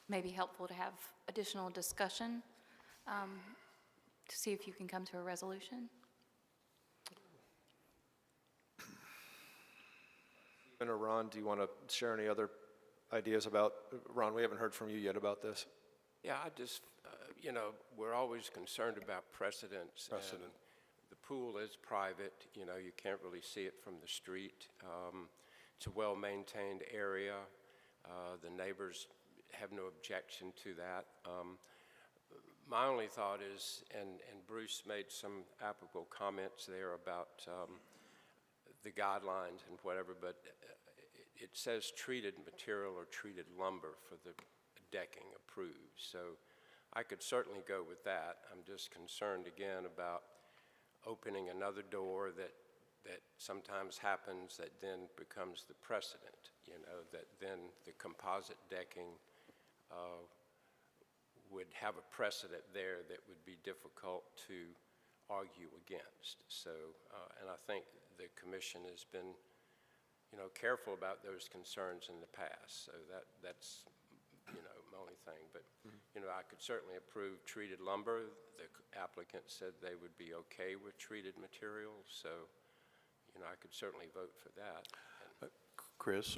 D: Maybe helpful to have additional discussion to see if you can come to a resolution.
A: Stephen or Ron, do you want to share any other ideas about, Ron, we haven't heard from you yet about this.
O: Yeah, I just, we're always concerned about precedents. And the pool is private, you can't really see it from the street. It's a well-maintained area. The neighbors have no objection to that. My only thought is, and Bruce made some applicable comments there about the guidelines and whatever, but it says treated material or treated lumber for the decking approved. So I could certainly go with that. I'm just concerned again about opening another door that sometimes happens that then becomes the precedent, that then the composite decking would have a precedent there that would be difficult to argue against. So, and I think the commission has been, careful about those concerns in the past. So that's, my only thing. But, I could certainly approve treated lumber. The applicant said they would be okay with treated materials. So, I could certainly vote for that.
G: Chris,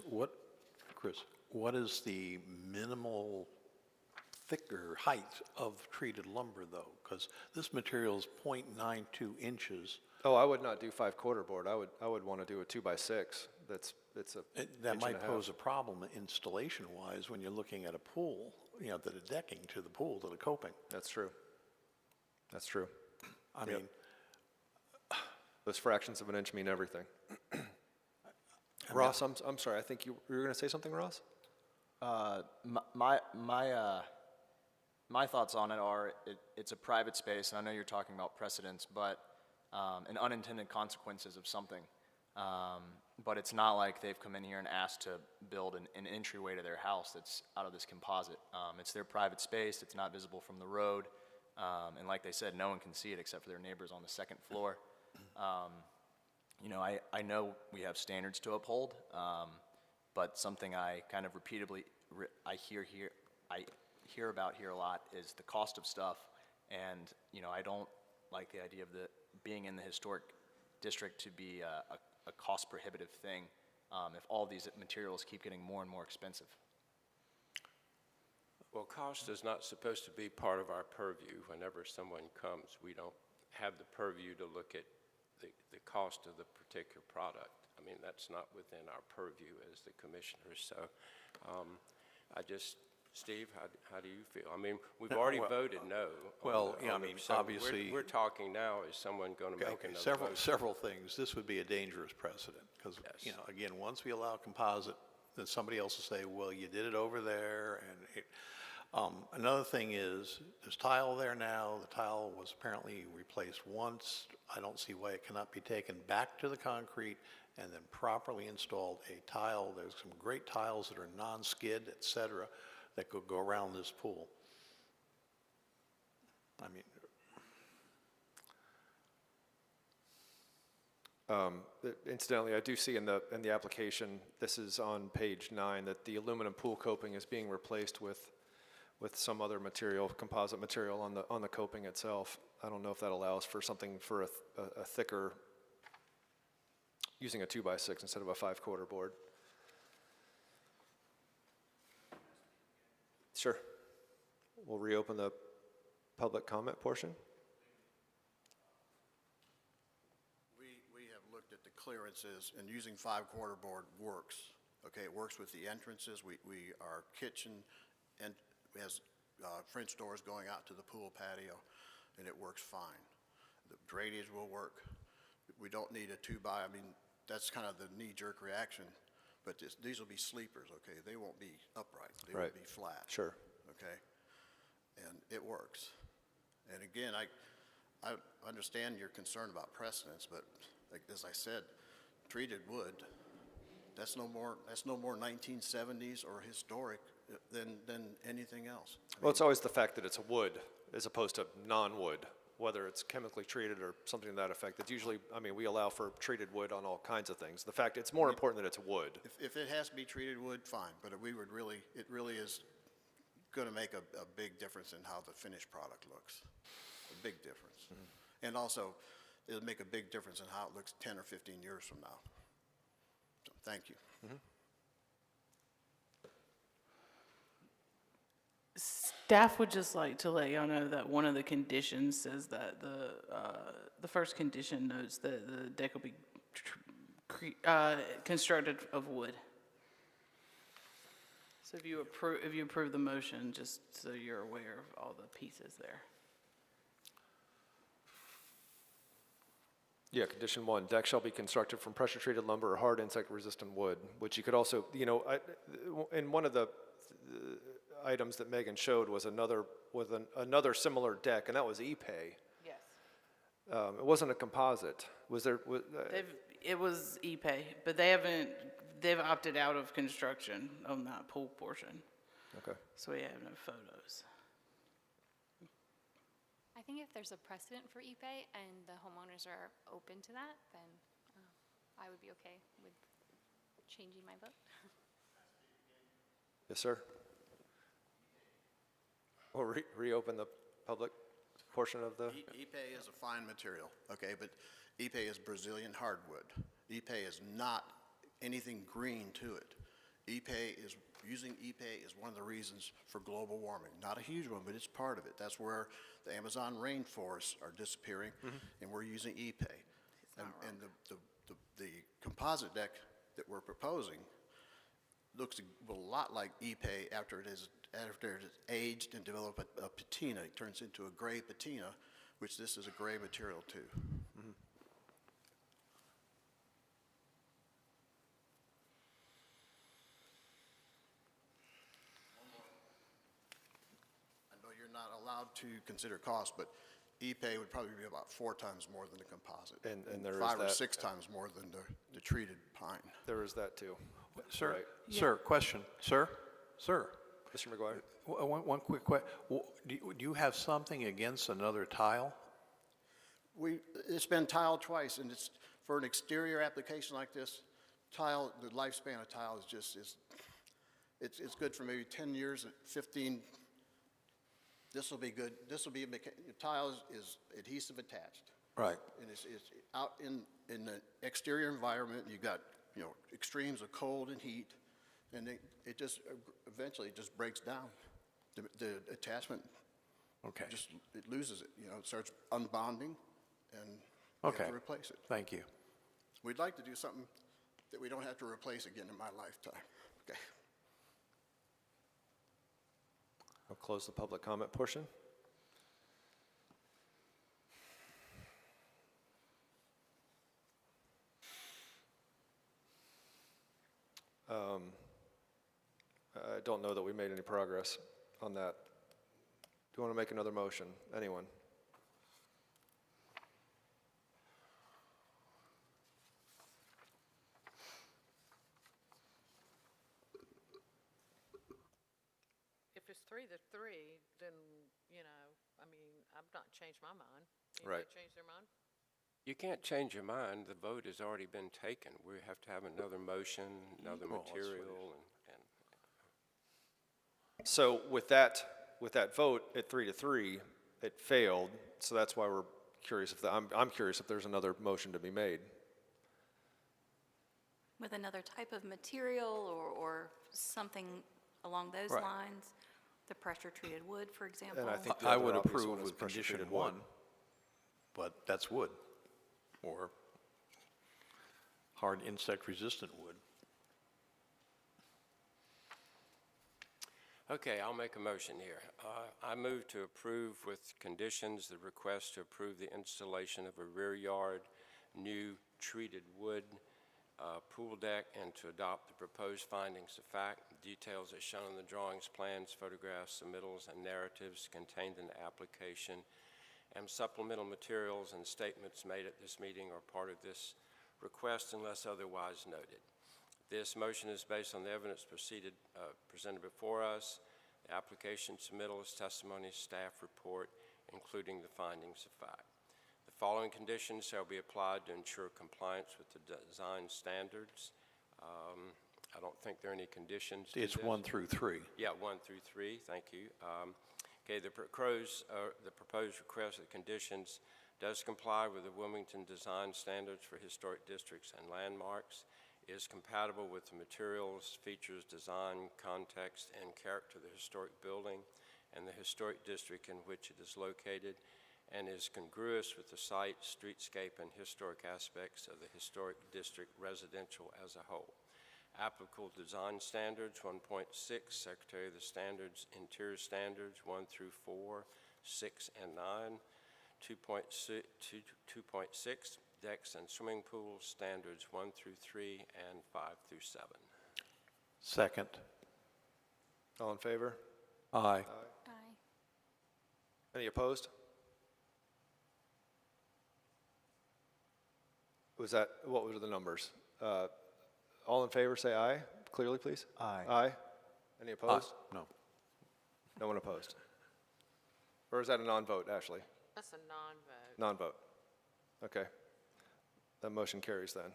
G: what is the minimal thicker height of treated lumber, though? Because this material is 0.92 inches.
A: Oh, I would not do 5/4 board. I would want to do a 2x6.
G: That might pose a problem installation-wise when you're looking at a pool, the decking to the pool, to the coping.
A: That's true. That's true.
G: I mean,
A: those fractions of an inch mean everything. Ross, I'm sorry. I think you were going to say something, Ross?
I: My thoughts on it are it's a private space, and I know you're talking about precedents, but and unintended consequences of something. But it's not like they've come in here and asked to build an entryway to their house that's out of this composite. It's their private space. It's not visible from the road. And like they said, no one can see it except for their neighbors on the second floor. I know we have standards to uphold, but something I kind of repeatedly I hear about here a lot is the cost of stuff, and I don't like the idea of being in the historic district to be a cost prohibitive thing if all these materials keep getting more and more expensive.
O: Well, cost is not supposed to be part of our purview. Whenever someone comes, we don't have the purview to look at the cost of the particular product. I mean, that's not within our purview as the commissioners. So Steve, how do you feel? I mean, we've already voted no. So
G: obviously.
O: We're talking now, is someone going to make another motion?
G: Several things. This would be a dangerous precedent because, again, once we allow composite, then somebody else will say, well, you did it over there. And Another thing is, there's tile there now. The tile was apparently replaced once. I don't see why it cannot be taken back to the concrete and then properly installed a tile. There's some great tiles that are non-skid, et cetera, that could go around this pool. I mean,
A: Incidentally, I do see in the application, this is on page 9, that the aluminum pool coping is being replaced with some other material, composite material on the coping itself. I don't know if that allows for something for a thicker, using a 2x6 instead of a 5/4 board. Sure. We'll reopen the public comment portion.
M: We have looked at the clearances, and using 5/4 board works. Okay, it works with the entrances. Our kitchen and has French doors going out to the pool patio, and it works fine. The drainage will work. We don't need a 2x, I mean, that's kind of the knee-jerk reaction, but these will be sleepers, okay? They won't be upright. They will
A: Right.
M: be flat.
A: Sure.
M: Okay? And it works. And again, I understand your concern about precedence, but like, as I said, treated wood, that's no more 1970s or historic than anything else.
A: Well, it's always the fact that it's a wood as opposed to non-wood, whether it's chemically treated or something to that effect. It's usually, I mean, we allow for treated wood on all kinds of things. The fact, it's more important that it's wood.
M: If it has to be treated wood, fine, but it really is going to make a big difference in how the finished product looks. A big difference. And also, it'll make a big difference in how it looks 10 or 15 years from now. So, thank you.
B: Staff would just like to let y'all know that one of the conditions says that the first condition notes that the deck will be constructed of wood. So if you approve the motion, just so you're aware of all the pieces there.
A: Yeah, condition 1, deck shall be constructed from pressure-treated lumber or hard insect-resistant wood, which you could also, in one of the items that Megan showed was another similar deck, and that was Ipe.
B: Yes.
A: It wasn't a composite. Was there?
B: It was Ipe, but they've opted out of construction on that pool portion.
A: Okay.
B: So we have no photos.
N: I think if there's a precedent for Ipe and the homeowners are open to that, then I would be okay with changing my vote.
A: Yes, sir. We'll reopen the public portion of the.
M: Ipe is a fine material, okay, but Ipe is Brazilian hardwood. Ipe is not anything green to it. Using Ipe is one of the reasons for global warming. Not a huge one, but it's part of it. That's where the Amazon rainforests are disappearing, and we're using Ipe. And the composite deck that we're proposing looks a lot like Ipe after it is aged and developed a patina. It turns into a gray patina, which this is a gray material too. Not allowed to consider cost, but Ipe would probably be about 4 times more than the composite.
A: And there is
M: 5 or
A: that.
M: 6 times more than the treated pine.
A: There is that too.
G: Sir,
A: Right.
G: sir, question. Sir?
A: Mr. McGuire?
G: One quick question. Do you have something against another tile?
M: It's been tiled twice, and it's for an exterior application like this, the lifespan of tile is it's good for maybe 10 years, 15. This will be good. Tile is adhesive attached.
G: Right.
M: And it's out in the exterior environment. You've got extremes of cold and heat, and it just eventually just breaks down. The attachment.
G: Okay.
M: It loses it. It starts unbonding, and you have to replace it.
G: Thank you.
M: We'd like to do something that we don't have to replace again in my lifetime. Okay.
A: I'll close the public comment portion. I don't know that we made any progress. on that? Do you want to make another motion? Anyone?
H: If it's 3-3, then, you know, I mean, I've not changed my mind.
A: Right.
H: Anybody change their mind?
O: You can't change your mind. The vote has already been taken. We have to have another motion, another
G: Well, that's what it
O: material, and
A: So with that vote at 3-3, it failed, so that's why we're curious if, I'm curious if there's another motion to be made.
D: With another type of material or something along those
A: Right.
D: lines? The pressure-treated wood, for example?
A: And I think the
G: I
A: other
G: would
A: obvious one
G: approve
A: is
G: with condition
A: pressure-treated wood.
G: 1, but that's wood, or hard insect-resistant wood.
O: Okay, I'll make a motion here. I move to approve with conditions the request to approve the installation of a rear yard new treated wood pool deck and to adopt the proposed findings of fact. Details as shown in the drawings, plans, photographs, submittals, and narratives contained in the application and supplemental materials and statements made at this meeting are part of this request unless otherwise noted. This motion is based on the evidence presented before us, the application submittals, testimony, staff report, including the findings of fact. The following conditions shall be applied to ensure compliance with the design standards. I don't think there are any conditions to
G: It's
O: this.
G: 1 through 3.
O: Yeah, 1 through 3, thank you. Okay, the proposed request of conditions does comply with the Wilmington Design Standards for Historic Districts and Landmarks, is compatible with the materials, features, design, context, and character of the historic building and the historic district in which it is located, and is congruous with the site, streetscape, and historic aspects of the historic district residential as a whole. Applicable design standards, 1.6, Secretary of the Standards, Interior Standards, 1 through 4, 6 and 9, 2.6, decks and swimming pools, standards 1 through 3 and 5 through 7.
G: Second.
A: All in favor?
G: Aye.
N: Aye.
A: Any opposed? What were the numbers? All in favor, say aye, clearly, please.
G: Aye.
A: Aye. Any opposed?
G: No.
A: No one opposed? Or is that a non-vote, Ashley?
H: That's a non-vote.
A: Non-vote. Okay. That motion carries then.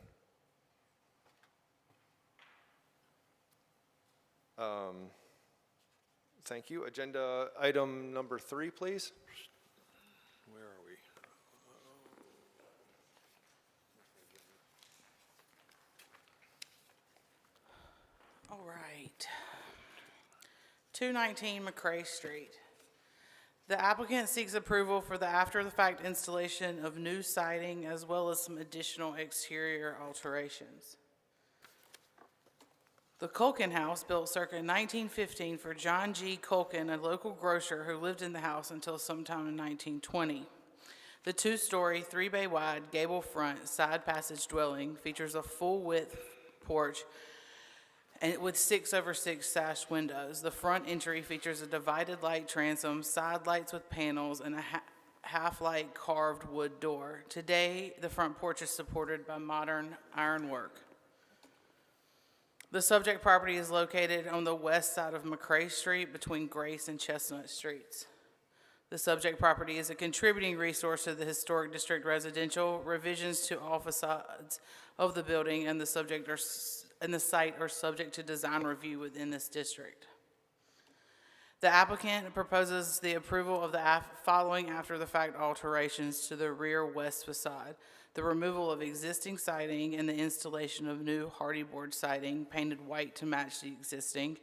A: Thank you. Agenda item number 3, please.
G: Where are we?
B: All right. 219 McCray Street. The applicant seeks approval for the after-the-fact installation of new siding as well as some additional exterior alterations. The Culkin House, built circa 1915 for John G. Culkin, a local grocer who lived in the house until sometime in 1920. The 2-story, 3-bay wide, gable front, side passage dwelling features a full-width porch and with 6/6 sash windows. The front entry features a divided light transom, side lights with panels, and a half-light carved wood door. Today, the front porch is supported by modern ironwork. The subject property is located on the west side of McCray Street between Grace and Chestnut Streets. The subject property is a contributing resource to the Historic District Residential. Revisions to all facades of the building and the site are subject to design review within this district. The applicant proposes the approval of the following after-the-fact alterations to the rear west facade: the removal of existing siding and the installation of new hardy board siding painted white to match the existing.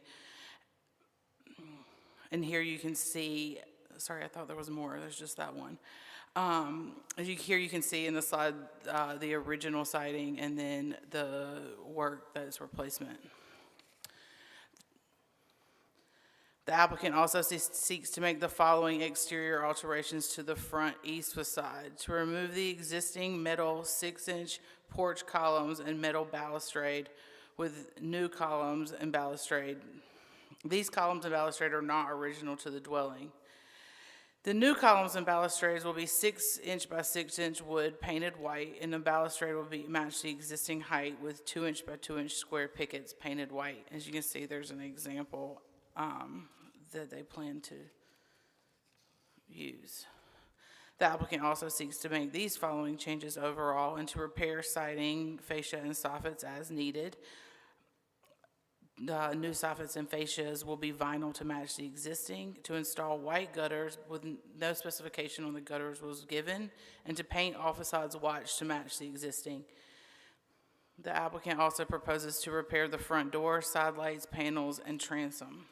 B: And here you can see, sorry, I thought there was more. There's just that one. Here you can see in the slide the original siding and then the work that is replacement. The applicant also seeks to make the following exterior alterations to the front east facade: to remove the existing metal 6-inch porch columns and metal balustrade with new columns and balustrade These columns and balustrade are not original to the dwelling. The new columns and balustrades will be 6-inch by 6-inch wood painted white, and the balustrade will be match the existing height with 2-inch by 2-inch square pickets painted white. As you can see, there's an example that they plan to use. The applicant also seeks to make these following changes overall and to repair siding, fascia, and soffits as needed. New soffits and fascias will be vinyl to match the existing, to install white gutters with no specification on the gutters was given, and to paint all facades white to match the existing. The applicant also proposes to repair the front door, side lights, panels, and transom.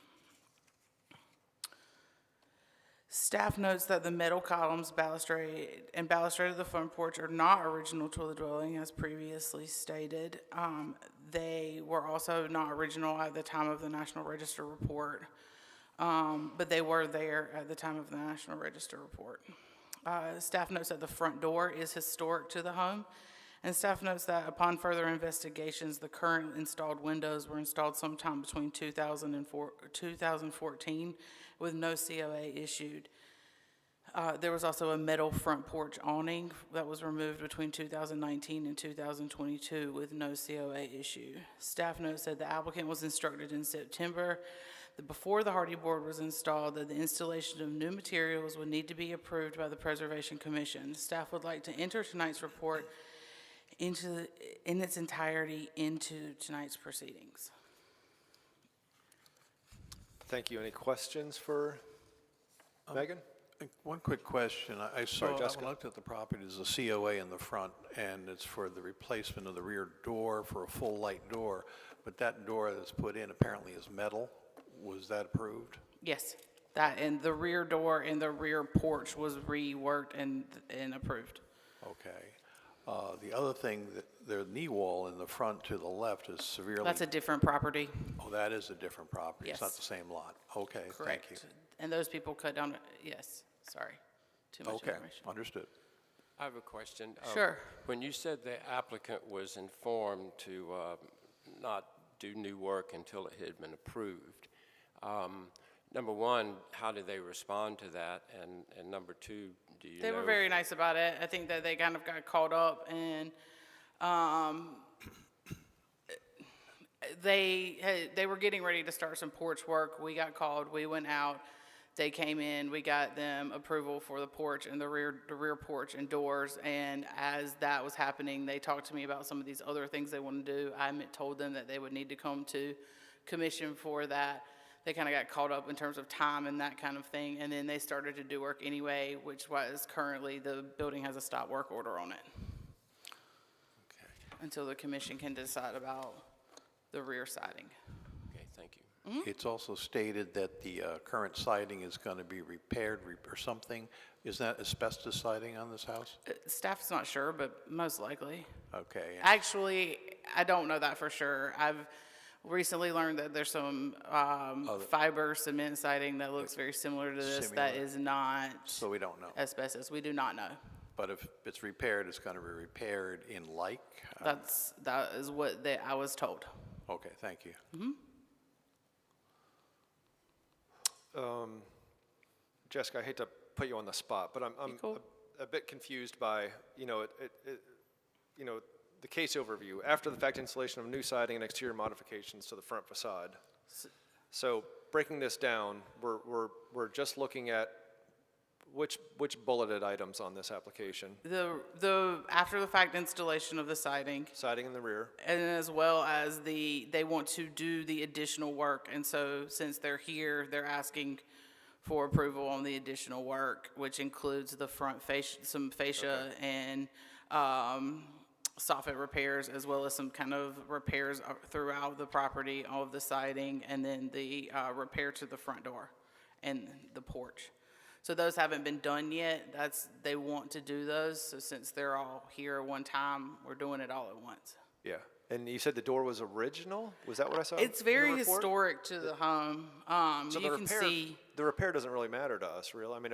B: Staff notes that the metal columns, balustrade of the front porch are not original to the dwelling, as previously stated. They were also not original at the time of the National Register report, but they were there at the time of the National Register report. Staff notes that the front door is historic to the home, and staff notes that upon further investigations, the current installed windows were installed sometime between 2014 with no COA issued. There was also a metal front porch awning that was removed between 2019 and 2022 with no COA issue. Staff notes that the applicant was instructed in September that before the hardy board was installed that the installation of new materials would need to be approved by the Preservation Commission. Staff would like to enter tonight's report in its entirety into tonight's proceedings.
A: Thank you. Any questions for Megan?
G: One quick question. I saw,
A: Jessica.
G: I looked at the property, there's a COA in the front, and it's for the replacement of the rear door for a full light door, but that door that's put in apparently is metal. Was that approved?
B: Yes, that and the rear door and the rear porch was reworked and approved.
G: Okay. The other thing, the knee wall in the front to the left is severely...
B: That's a different property.
G: Oh, that is a different property. It's
B: Yes.
G: not the same lot. Okay,
B: Correct.
G: thank you.
B: And those people cut down, yes, sorry, too much
G: Okay,
B: information.
G: understood.
O: I have a question.
B: Sure.
O: When you said the applicant was informed to not do new work until it had been approved, number one, how did they respond to that? And number two, do you know?
B: They were very nice about it. I think that they kind of got caught up and they were getting ready to start some porch work. We got called, we went out, they came in, we got them approval for the porch and the rear porch and doors, and as that was happening, they talked to me about some of these other things they want to do. I told them that they would need to come to commission for that. They kind of got caught up in terms of time and that kind of thing, and then they started to do work anyway, which was currently the building has a stop work order on it.
O: Okay,
B: Until the commission can decide about the rear siding.
O: okay, thank you.
G: It's also stated that the current siding is going to be repaired or something. Is that asbestos siding on this house?
B: Staff's not sure, but most likely.
G: Okay.
B: Actually, I don't know that for sure. I've recently learned that there's some fiber cement siding that looks very similar to this that
G: Similar.
B: is not
G: So we don't know.
B: asbestos. We do not know.
G: But if it's repaired, it's going to be repaired in like?
B: That is what I was told.
G: Okay, thank you.
A: Jessica, I hate to put you on the spot, but I'm
B: cool.
A: a bit confused by, the case overview. After the fact installation of new siding and exterior modifications to the front facade. So breaking this down, we're just looking at which bulleted items on this application?
B: The after the fact installation of the siding,
A: Siding in the rear.
B: and as well as they want to do the additional work, and so since they're here, they're asking for approval on the additional work, which includes the front fascia, some fascia and soffit repairs, as well as some kind of repairs throughout the property, all of the siding, and then the repair to the front door and the porch. So those haven't been done yet. They want to do those, so since they're all here at one time, we're doing it all at once.
A: Yeah. And you said the door was original? Was that what I saw?
B: It's
A: in the
B: very
A: report?
B: historic to the home.
A: So
B: You
A: the
B: can
A: repair,
B: see,
A: the repair doesn't really matter to us, really. I mean,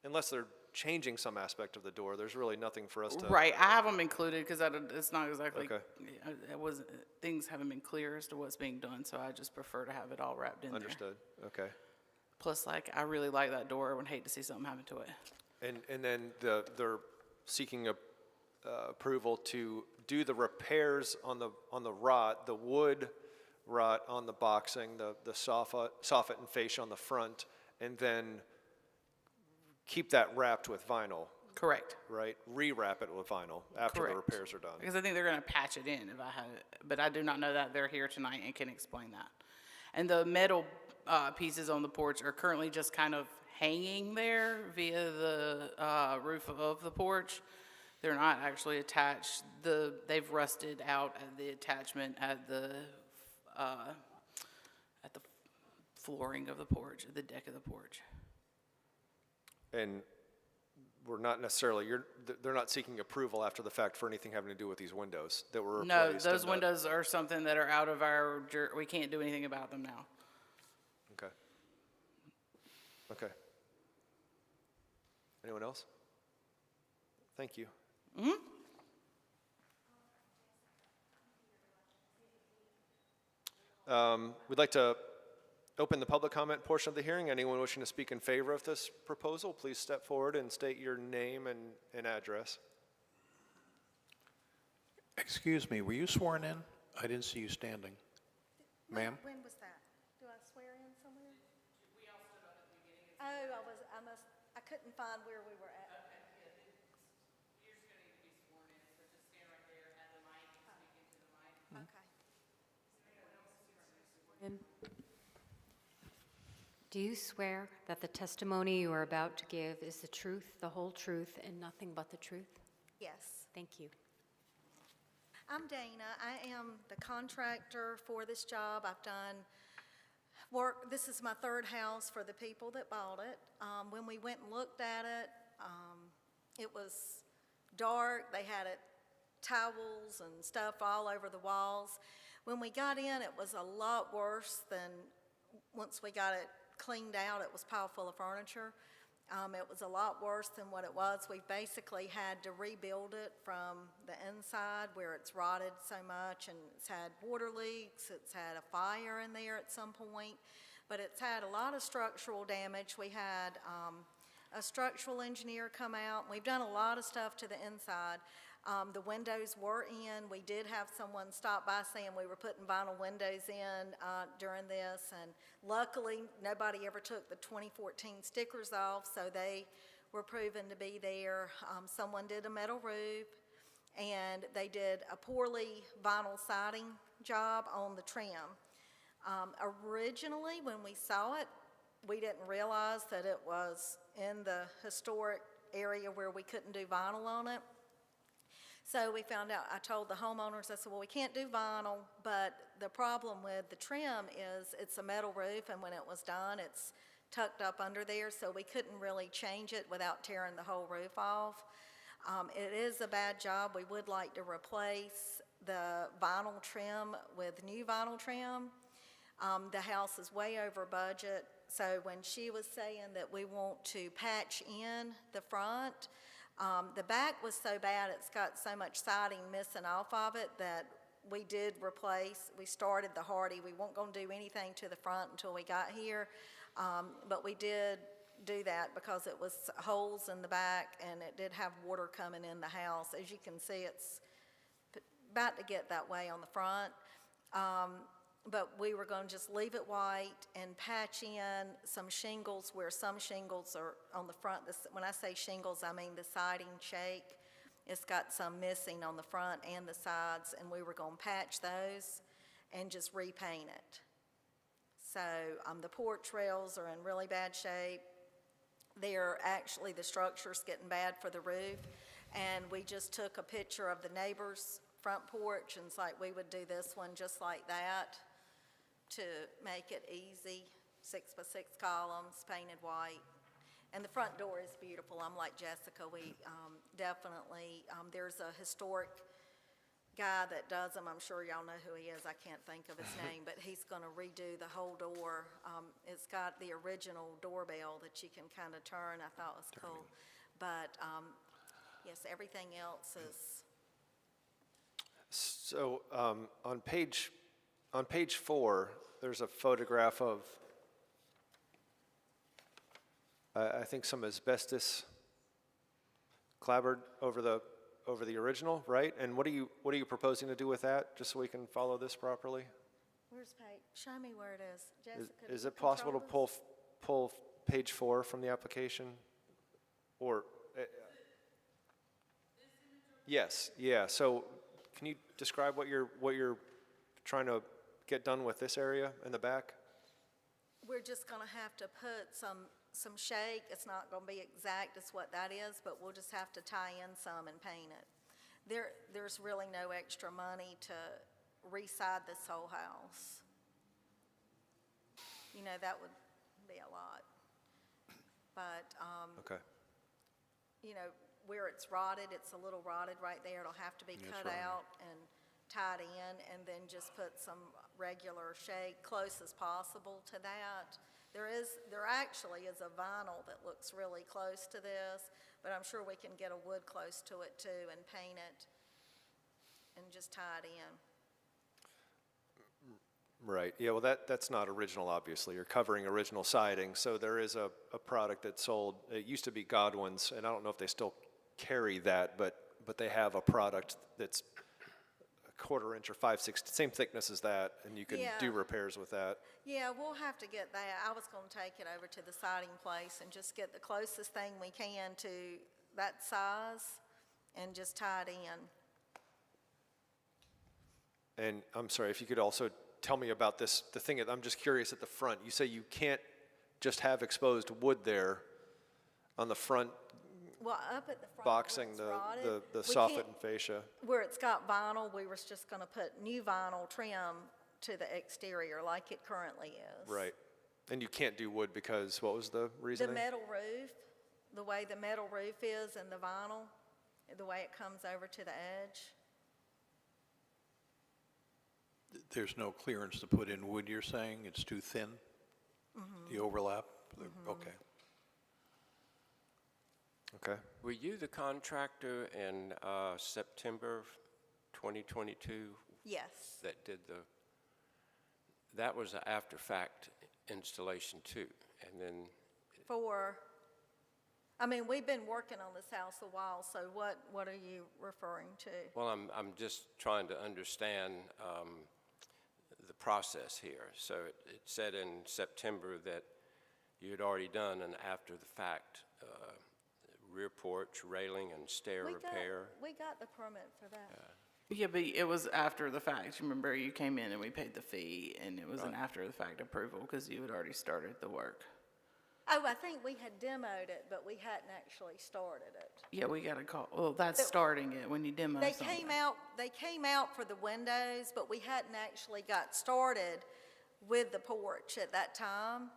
A: unless they're changing some aspect of the door, there's really nothing for us to.
B: Right, I have them included because it's not exactly,
A: Okay.
B: it was, things haven't been clear as to what's being done, so I just prefer to have it all wrapped in there.
A: Understood, okay.
B: Plus, like, I really like that door. I would hate to see something happen to it.
A: And then they're seeking approval to do the repairs on the rot, the wood rot on the boxing, the soffit and fascia on the front, and then keep that wrapped with vinyl,
B: Correct.
A: right? Re-wrap it with vinyl after the
B: Correct.
A: repairs are done.
B: Because I think they're gonna patch it in if I had it, but I do not know that. They're here tonight and can explain that. And the metal pieces on the porch are currently just kind of hanging there via the roof of the porch. They're not actually attached. They've rusted out at the attachment at the flooring of the porch, the deck of the porch.
A: And we're not necessarily, they're not seeking approval after the fact for anything having to do with these windows that were
B: No,
A: replaced.
B: those
A: and the-
B: windows are something that are out of our, we can't do anything about them now.
A: Okay. Okay. Anyone else? Thank you. We'd like to open the public comment portion of the hearing. Anyone wishing to speak in favor of this proposal, please step forward and state your name and address.
G: Excuse me, were you sworn in? I didn't see you standing. Ma'am?
P: When was that? Do I swear in somewhere? Oh, I couldn't find where we were at. Okay.
C: Do you swear that the testimony you are about to give is the truth, the whole truth, and nothing but the truth?
P: Yes.
C: Thank you.
P: I'm Dana. I am the contractor for this job. I've done work, this is my third house for the people that bought it. When we went and looked at it, it was dark. They had towels and stuff all over the walls. When we got in, it was a lot worse than once we got it cleaned out. It was piled full of furniture. It was a lot worse than what it was. We basically had to rebuild it from the inside where it's rotted so much, and it's had water leaks, it's had a fire in there at some point, but it's had a lot of structural damage. We had a structural engineer come out. We've done a lot of stuff to the inside. The windows were in. We did have someone stop by saying we were putting vinyl windows in during this, and luckily nobody ever took the 2014 stickers off, so they were proven to be there. Someone did a metal roof, and they did a poorly vinyl siding job on the trim. Originally, when we saw it, we didn't realize that it was in the historic area where we couldn't do vinyl on it. So we found out, I told the homeowners, I said, well, we can't do vinyl, but the problem with the trim is it's a metal roof, and when it was done, it's tucked up under there, so we couldn't really change it without tearing the whole roof off. It is a bad job. We would like to replace the vinyl trim with new vinyl trim. The house is way over budget, so when she was saying that we want to patch in the front, the back was so bad, it's got so much siding missing off of it that we did replace. We started the Hardy. We weren't going to do anything to the front until we got here, but we did do that because it was holes in the back and it did have water coming in the house. As you can see, it's about to get that way on the front. But we were going to just leave it white and patch in some shingles where some shingles are on the front. When I say shingles, I mean the siding shake. It's got some missing on the front and the sides, and we were going to patch those and just repaint it. So the porch rails are in really bad shape. They're actually, the structure's getting bad for the roof, and we just took a picture of the neighbor's front porch, and it's like we would do this one just like that, to make it easy, 6x6 columns, painted white. And the front door is beautiful. I'm like Jessica, we definitely, there's a historic guy that does them. I'm sure y'all know who he is. I can't think of his name, but he's gonna redo the whole door. It's got the original doorbell that you can kind of turn. I thought it was cool. But, yes, everything else is,
A: So on page 4, there's a photograph of, I think, some asbestos clapboard over the original, right? And what are you proposing to do with that, just so we can follow this properly?
P: where's page, show me where it is. Jessica, do
A: Is
P: you
A: it possible to
P: control this?
A: pull page 4 from the application? Or, yes, yeah, so can you describe what you're trying to get done with this area in the back?
P: We're just gonna have to put some shake. It's not gonna be exact as what that is, but we'll just have to tie in some and paint it. There's really no extra money to reside this whole house. You know, that would be a lot. But,
A: Okay.
P: you know, where it's rotted, it's a little rotted right there. It'll have to be
G: That's
P: cut
G: right.
P: out and tied in, and then just put some regular shade close as possible to that. There actually is a vinyl that looks really close to this, but I'm sure we can get a wood close to it too and paint it and just tie it in.
A: Right, yeah, well, that's not original, obviously. You're covering original siding, so there is a product that's sold. It used to be Godwin's, and I don't know if they still carry that, but they have a product that's a 1/4 inch or 5/6, same thickness as that, and you can
P: Yeah.
A: do repairs with that.
P: Yeah, we'll have to get that. I was gonna take it over to the siding place and just get the closest thing we can to that size and just tie it in.
A: And I'm sorry, if you could also tell me about this, the thing, I'm just curious at the front. You say you can't just have exposed wood there on the front,
P: Well, up at the front where
A: boxing
P: it's
A: the
P: rotted, we
A: soffit
P: can't-
A: and fascia.
P: Where it's got vinyl, we were just gonna put new vinyl trim to the exterior like it currently is.
A: Right. And you can't do wood because, what was the
P: The
A: reasoning?
P: metal roof, the way the metal roof is and the vinyl, the way it comes over to the edge.
G: There's no clearance to put in wood, you're saying? It's too thin? The overlap? Okay.
A: Okay.
O: Were you the contractor in September 2022
P: Yes.
O: that did that was an after-fact installation too? And then,
P: I mean, we've been working on this house a while, so what are you referring to?
O: well, I'm just trying to understand the process here. So it said in September that you had already done an after-the-fact rear porch, railing, and stair repair.
P: We got the permit for that.
B: Yeah, but it was after the fact. Remember, you came in and we paid the fee, and it was an after-the-fact approval because you had already started the work.
P: Oh, I think we had demoed it, but we hadn't actually started it.
B: Yeah, we got a call. Well, that's starting it when you demo
P: They
B: something.
P: came out for the windows, but we hadn't actually got started with the porch at that time.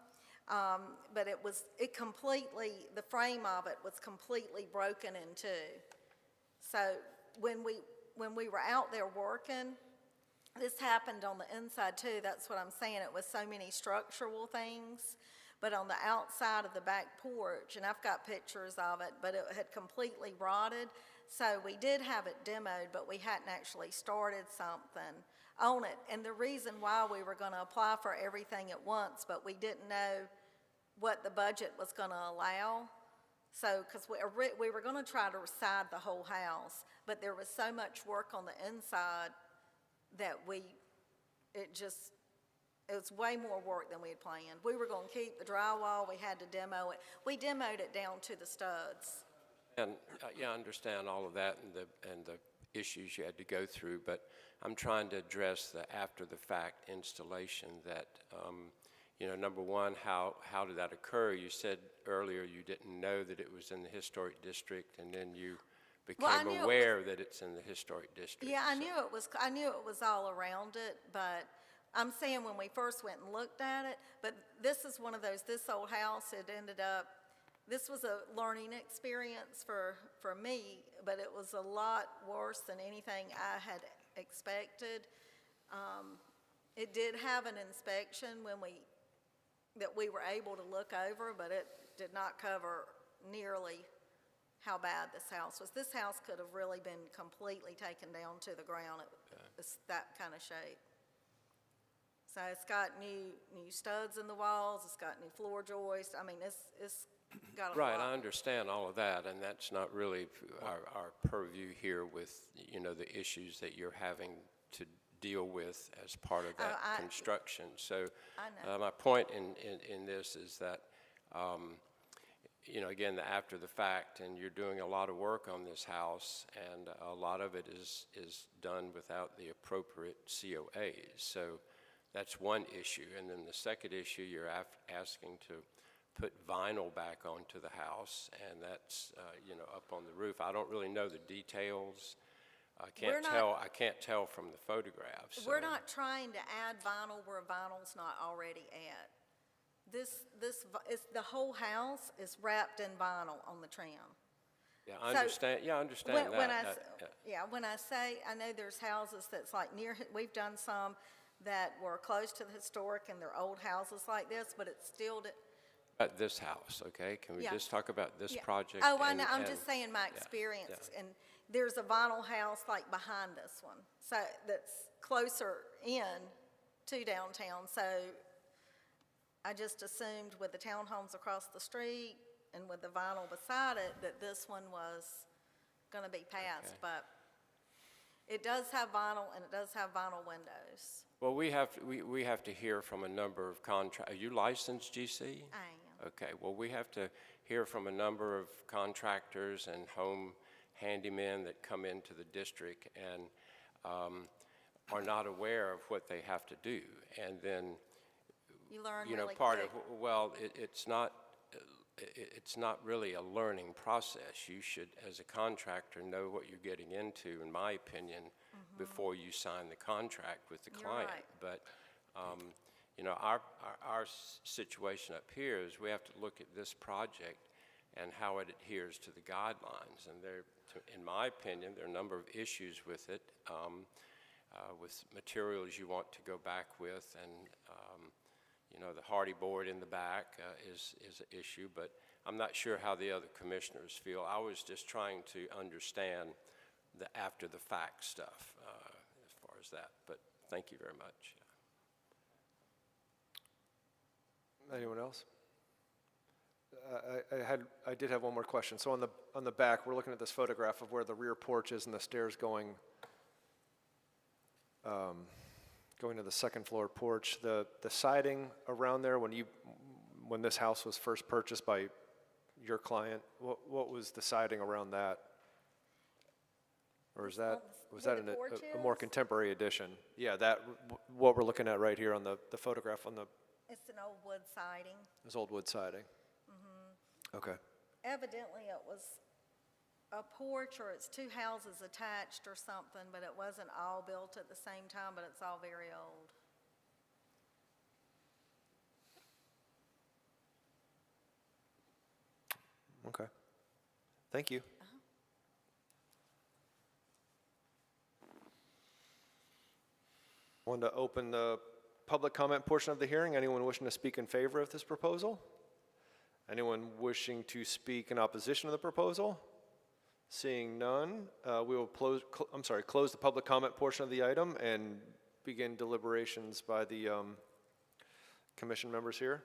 P: But the frame of it was completely broken in two. So when we were out there working, this happened on the inside too. That's what I'm saying. It was so many structural things. But on the outside of the back porch, and I've got pictures of it, but it had completely rotted. So we did have it demoed, but we hadn't actually started something on it. And the reason why we were gonna apply for everything at once, but we didn't know what the budget was gonna allow. So, because we were gonna try to reside the whole house, but there was so much work on the inside that it was way more work than we had planned. We were gonna keep the drywall, we had to demo it. We demoed it down to the studs.
O: And, yeah, I understand all of that and the issues you had to go through, but I'm trying to address the after-the-fact installation that, number one, how did that occur? You said earlier you didn't know that it was in the historic district, and then you became aware that it's in the historic district.
P: Yeah, I knew it was all around it, but I'm saying when we first went and looked at it, but this is one of those, this old house, this was a learning experience for me, but it was a lot worse than anything I had expected. It did have an inspection that we were able to look over, but it did not cover nearly how bad this house was. This house could have really been completely taken down to the ground. It's that kind of shape. So it's got new studs in the walls, it's got new floor joists. I mean, it's got a
O: Right,
P: lot.
O: I understand all of that, and that's not really our purview here with, you know, the issues that you're having to deal with as part of that construction. So
P: I know.
O: my point in this is that, you know, again, after the fact, and you're doing a lot of work on this house, and a lot of it is done without the appropriate COAs. So that's one issue. And then the second issue, you're asking to put vinyl back onto the house, and that's, you know, up on the roof. I don't really know the details. I can't tell from the photographs.
P: We're not trying to add vinyl where vinyl's not already at. The whole house is wrapped in vinyl on the trim.
O: Yeah, I understand. Yeah, I understand that.
P: When I say, I know there's houses that's like we've done some that were close to the historic and they're old houses like this, but it's still.
O: At this house, okay? Can we just talk about this project?
P: Oh, I know. I'm just saying my experience. And there's a vinyl house like behind this one, so that's closer in to downtown. So I just assumed with the townhomes across the street and with the vinyl beside it that this one was going to be passed. But it does have vinyl, and it does have vinyl windows.
O: Well, we have to hear from a number of contractors. Are you licensed, GC?
P: I am.
O: Okay. Well, we have to hear from a number of contractors and home handymen that come into the district and are not aware of what they have to do, and then
P: you learn
O: you know
P: really
O: part
P: quick.
O: of well, it's not really a learning process. You should, as a contractor, know what you're getting into, in my opinion, before you sign the contract with the client.
P: right.
O: But you know, our situation up here is we have to look at this project and how it adheres to the guidelines. And there, in my opinion, there are a number of issues with it, with materials you want to go back with, and you know, the hardy board in the back is an issue, but I'm not sure how the other commissioners feel. I was just trying to understand the after the fact stuff as far as that, but thank you very much.
A: Anyone else? I did have one more question. So on the back, we're looking at this photograph of where the rear porch is and the stairs going to the second floor porch. The siding around there, when this house was first purchased by your client, what was the siding around that? Or was that a more contemporary addition? Yeah, what we're looking at right here on the photograph on the.
P: It's an old wood siding.
A: It's old wood siding. Okay.
P: Evidently, it was a porch or it's two houses attached or something, but it wasn't all built at the same time, but it's all very old.
A: Okay. Thank you. Wanted to open the public comment portion of the hearing. Anyone wishing to speak in favor of this proposal? Anyone wishing to speak in opposition to the proposal? Seeing none, we will close the public comment portion of the item and begin deliberations by the commission members here.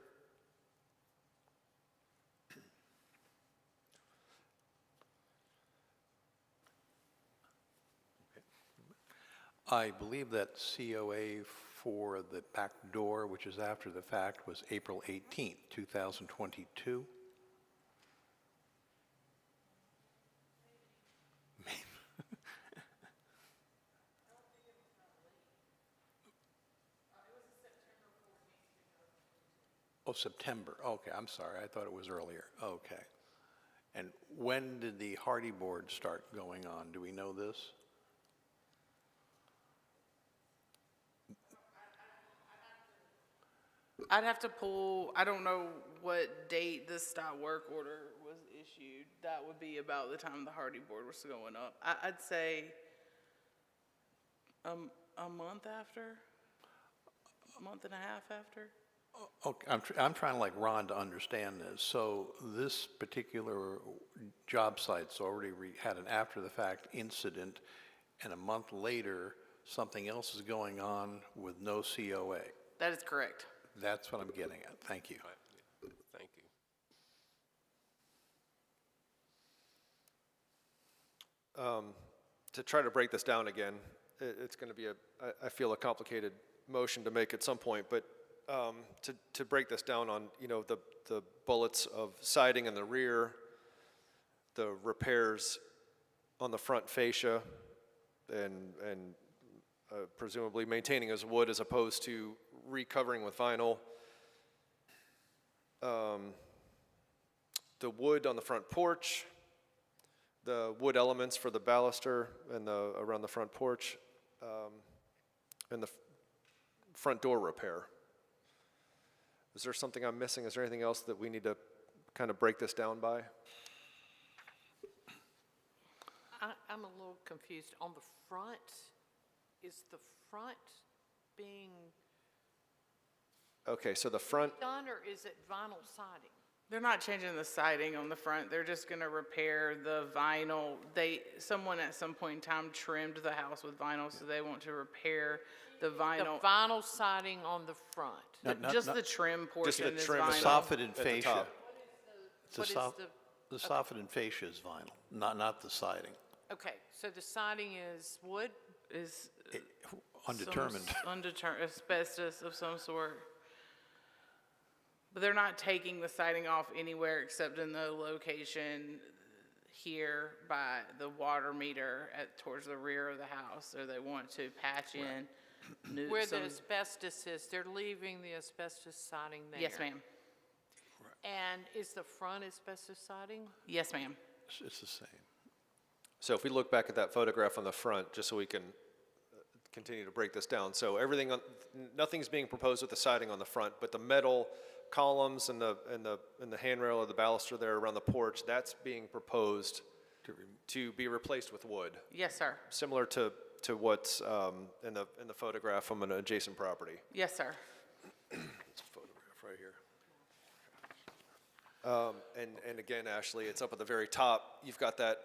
G: I believe that COA for the back door, which is after the fact, was April 18th, 2022. Oh, September. Okay, I'm sorry. I thought it was earlier. Okay. And when did the hardy board start going on? Do we know this?
B: I'd have to pull, I don't know what date this stop work order was issued. That would be about the time the hardy board was going up. I'd say a month after, a month and a half after.
G: Okay, I'm trying to like Ron to understand this. So this particular job site's already had an after-the-fact incident, and a month later, something else is going on with no COA.
B: That is correct.
G: That's what I'm getting at. Thank you.
O: Thank you.
A: To try to break this down again, it's going to be I feel a complicated motion to make at some point, but to break this down on, the bullets of siding in the rear, the repairs on the front fascia, and presumably maintaining as wood as opposed to recovering with vinyl. The wood on the front porch, the wood elements for the baluster and around the front porch, and the front door repair. Is there something I'm missing? Is there anything else that we need to kind of break this down by?
H: I'm a little confused. On the front, is the front being
A: Okay, so the front,
H: done, or is it vinyl siding?
B: They're not changing the siding on the front. They're just going to repair the vinyl. Someone at some point in time trimmed the house with vinyl, so they want to repair the vinyl.
H: The vinyl siding on the front?
B: Just the trim portion is
A: trim,
B: vinyl.
G: The soffit and
A: At the
G: fascia.
A: top.
G: The soffit and fascia is vinyl, not the siding.
H: Okay, so the siding is wood?
B: Is
G: Undetermined.
B: asbestos of some sort. But they're not taking the siding off anywhere except in the location here by the water meter towards the rear of the house. So they want to patch in new.
H: Where the asbestos is, they're leaving the asbestos siding there?
B: Yes, ma'am.
H: And is the front asbestos siding?
B: Yes, ma'am.
G: It's the same.
A: so if we look back at that photograph on the front, just so we can continue to break this down. So nothing's being proposed with the siding on the front, but the metal columns and the handrail or the baluster there around the porch, that's being proposed to be replaced with wood,
B: Yes, sir.
A: similar to what's in the photograph from an adjacent property.
B: Yes, sir.
G: It's a photograph right here.
A: And again, Ashley, it's up at the very top. You've got the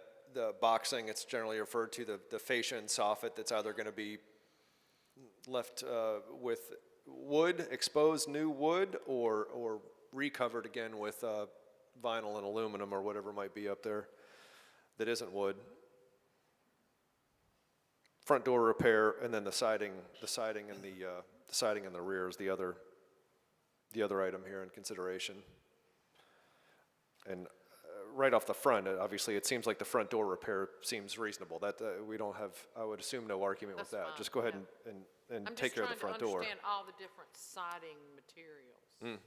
A: boxing. It's generally referred to the fascia and soffit that's either going to be left with wood, exposed new wood, or recovered again with vinyl and aluminum or whatever might be up there that isn't wood. Front door repair, and then the siding and the siding in the rear is the other item here in consideration. And right off the front, obviously, it seems like the front door repair seems reasonable. That we don't have, I would assume, no argument with
H: That's
A: that.
H: fine,
A: Just go ahead
H: yeah.
A: and take care of the front
H: I'm just
A: door.
H: trying to understand all the different siding materials.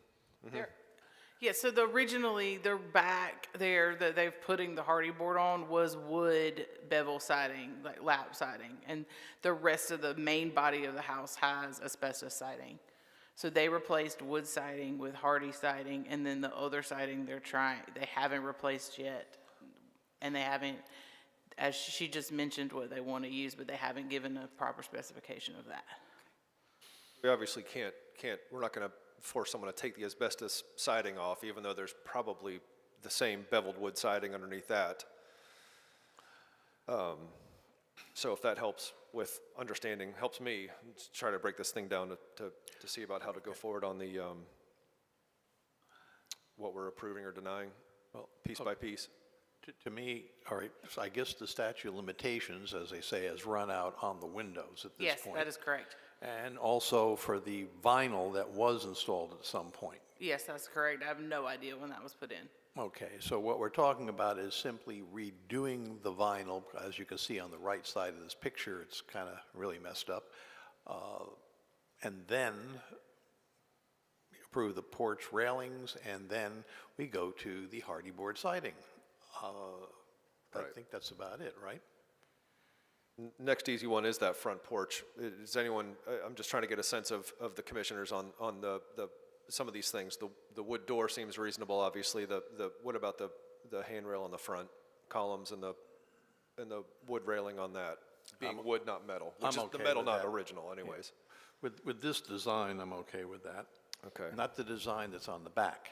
B: Yeah, so originally, their back there that they've putting the hardy board on was wood bevel siding, like lap siding. And the rest of the main body of the house has asbestos siding. So they replaced wood siding with hardy siding, and then the other siding they haven't replaced yet. And they haven't, as she just mentioned what they want to use, but they haven't given a proper specification of that.
A: We obviously can't, we're not going to force someone to take the asbestos siding off, even though there's probably the same beveled wood siding underneath that. So if that helps with understanding, helps me try to break this thing down to see about how to go forward on the, what we're approving or denying, piece by piece.
G: To me, all right, so I guess the statute of limitations, as they say, has run out on the windows at this point.
B: Yes, that is correct.
G: And also for the vinyl that was installed at some point.
B: Yes, that's correct. I have no idea when that was put in.
G: Okay, so what we're talking about is simply redoing the vinyl. As you can see on the right side of this picture, it's kind of really messed up. And then approve the porch railings, and then we go to the hardy board siding. I think that's about it, right?
A: Next easy one is that front porch. Is anyone, I'm just trying to get a sense of the commissioners on some of these things. The wood door seems reasonable, obviously. What about the handrail on the front, columns and the wood railing on that? Being wood, not metal, which is the metal not original anyways.
G: With this design, I'm okay with that.
A: Okay.
G: Not the design that's on the back.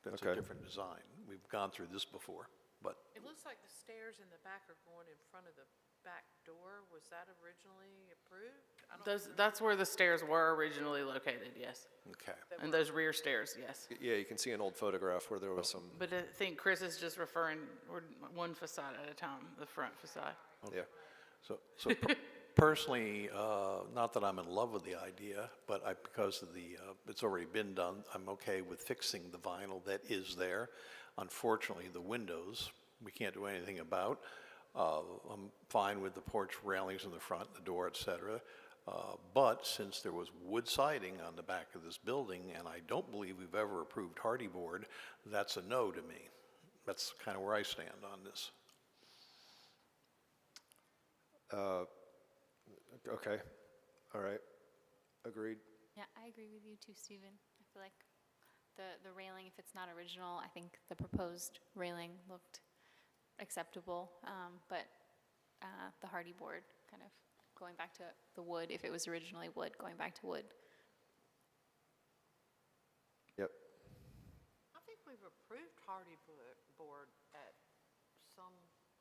G: That's a
A: Okay.
G: different design. We've gone through this before, but
H: It looks like the stairs in the back are going in front of the back door. Was that originally approved? I don't
B: That's where the stairs were originally located, yes.
G: okay.
B: And those rear stairs, yes.
A: Yeah, you can see an old photograph where there was some,
B: But I think Chris is just referring, we're one facade at a time, the front facade.
A: yeah.
G: So personally, not that I'm in love with the idea, but because of it's already been done, I'm okay with fixing the vinyl that is there. Unfortunately, the windows, we can't do anything about. I'm fine with the porch railings in the front, the door, et cetera. But since there was wood siding on the back of this building, and I don't believe we've ever approved hardy board, that's a no to me. That's kind of where I stand on this.
A: Okay, all right, agreed.
N: Yeah, I agree with you too, Stephen. I feel like the railing, if it's not original, I think the proposed railing looked acceptable, but the hardy board, kind of going back to the wood, if it was originally wood, going back to wood.
A: Yep.
H: I think we've approved hardy board at some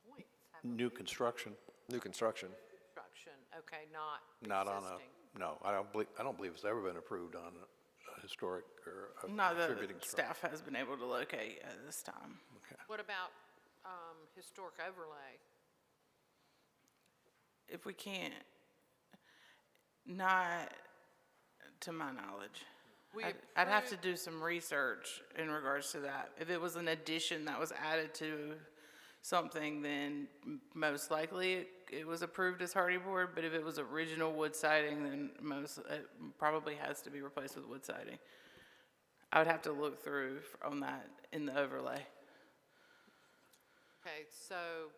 H: points, haven't
G: New
H: we?
G: construction,
A: New construction.
H: Construction, okay, not
G: not
H: existing.
G: no, I don't believe it's ever been approved on a historic or a
B: Not that
G: contributing structure.
B: staff has been able to locate at this time.
G: Okay.
H: What about historic overlay?
B: If we can't, not to my knowledge.
H: We
B: I'd have to
H: approved-
B: do some research in regards to that. If it was an addition that was added to something, then most likely it was approved as hardy board, but if it was original wood siding, then it probably has to be replaced with wood siding. I would have to look through on that in the overlay.
H: Okay, so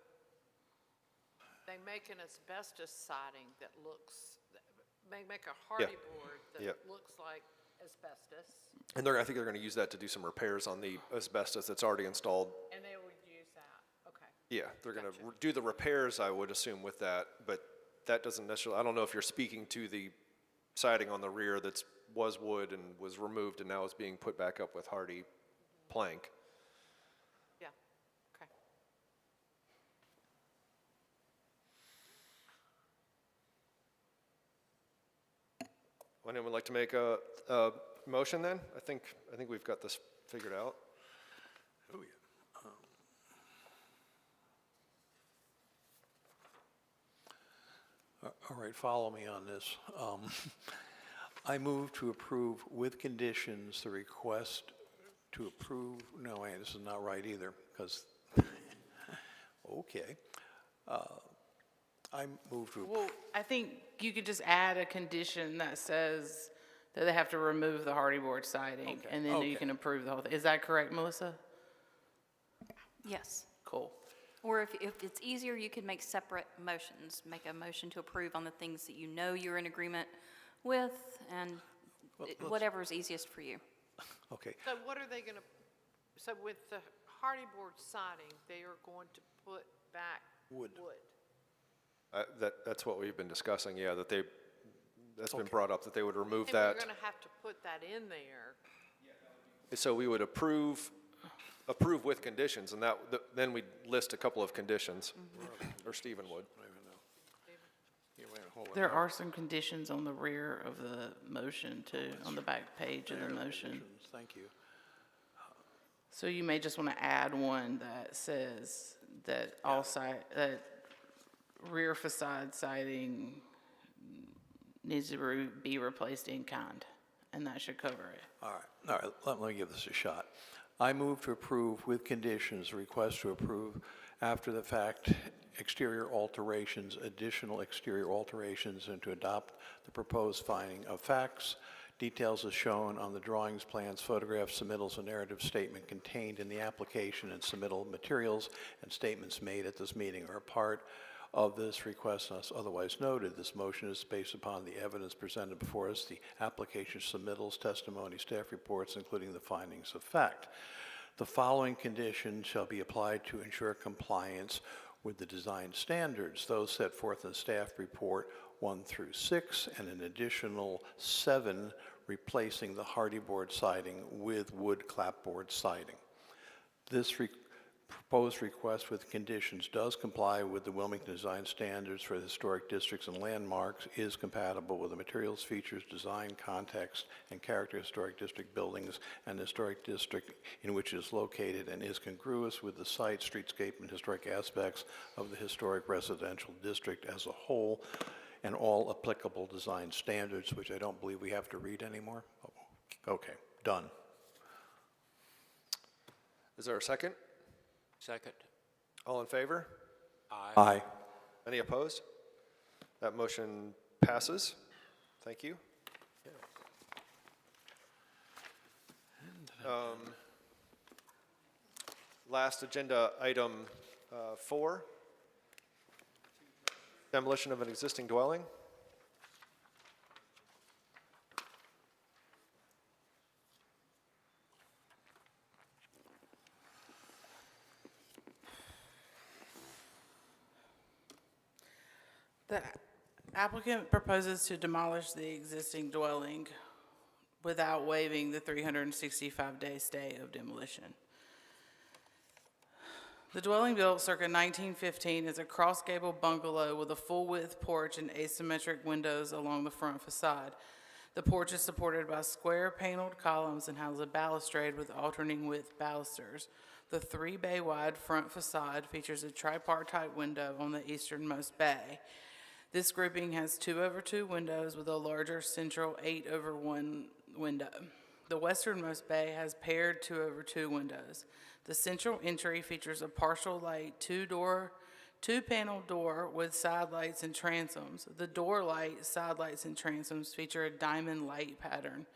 H: they make an asbestos siding that looks, they make a hardy board that
A: Yep.
H: looks like asbestos,
A: And I think they're going to use that to do some repairs on the asbestos that's already installed.
H: and they would use that, okay.
A: Yeah, they're going to do the repairs, I would assume, with that, but that doesn't necessarily, I don't know if you're speaking to the siding on the rear that was wood and was removed and now is being put back up with hardy plank.
H: Yeah, okay.
A: Would anyone like to make a motion then? I think we've got this figured out.
G: Oh, yeah. All right, follow me on this. I move to approve with conditions the request to approve, no, wait, this is not right either, because, okay. I move to,
B: Well, I think you could just add a condition that says that they have to remove the hardy board siding,
G: Okay,
B: and then you
G: okay.
B: can approve the whole thing. Is that correct, Melissa?
D: Yes.
B: Cool.
D: Or if it's easier, you could make separate motions. Make a motion to approve on the things that you know you're in agreement with, and whatever is easiest for you.
G: okay,
H: So what are they gonna, so with the hardy board siding, they are going to put back
G: Wood.
A: That's what we've been discussing, yeah, that's been
G: Okay.
A: brought up, that they would remove
H: And
A: that.
H: we're gonna have to put that in there.
A: So we would approve with conditions, and then we'd list a couple of conditions, or Stephen would.
G: yeah, wait, hold on.
B: There are some conditions on the rear of the motion too, on the back page of the motion.
G: Conditions, thank you.
B: So you may just want to add one that says that that rear facade siding needs to be replaced in kind, and that should cover it.
G: All right, let me give this a shot. I move to approve with conditions, the request to approve after the fact exterior alterations, additional exterior alterations, and to adopt the proposed finding of facts. Details as shown on the drawings, plans, photographs, submittals, and narrative statement contained in the application and submittal materials and statements made at this meeting are a part of this request unless otherwise noted. This motion is based upon the evidence presented before us, the application submittals, testimony, staff reports, including the findings of fact. The following conditions shall be applied to ensure compliance with the design standards, those set forth in staff report 1 through 6, and an additional 7 replacing the hardy board siding with wood clapboard siding. This proposed request with conditions does comply with the Wilmington Design Standards for historic districts and landmarks, is compatible with the materials, features, design, context, and character of historic district buildings and the historic district in which it is located, and is congruous with the site, streetscape, and historic aspects of the historic residential district as a whole, and all applicable design standards, which I don't believe we have to read anymore. Okay, done.
A: Is there a second?
O: Second.
A: All in favor?
G: Aye.
A: Any opposed? That motion passes. Thank you. Last agenda item 4, demolition of an existing dwelling.
B: The applicant proposes to demolish the existing dwelling without waiving the 365-day stay of demolition. The dwelling built circa 1915 is a cross-gable bungalow with a full-width porch and asymmetric windows along the front facade. The porch is supported by square paneled columns and has a balustrade with alternating width balusters. The 3-bay-wide front facade features a tripartite window on the easternmost bay. This grouping has 2/2 windows with a larger central 8/1 window. The westernmost bay has paired 2/2 windows. The central entry features a partial light two-panel door with side lights and transoms. The door light, side lights, and transoms feature a diamond light pattern.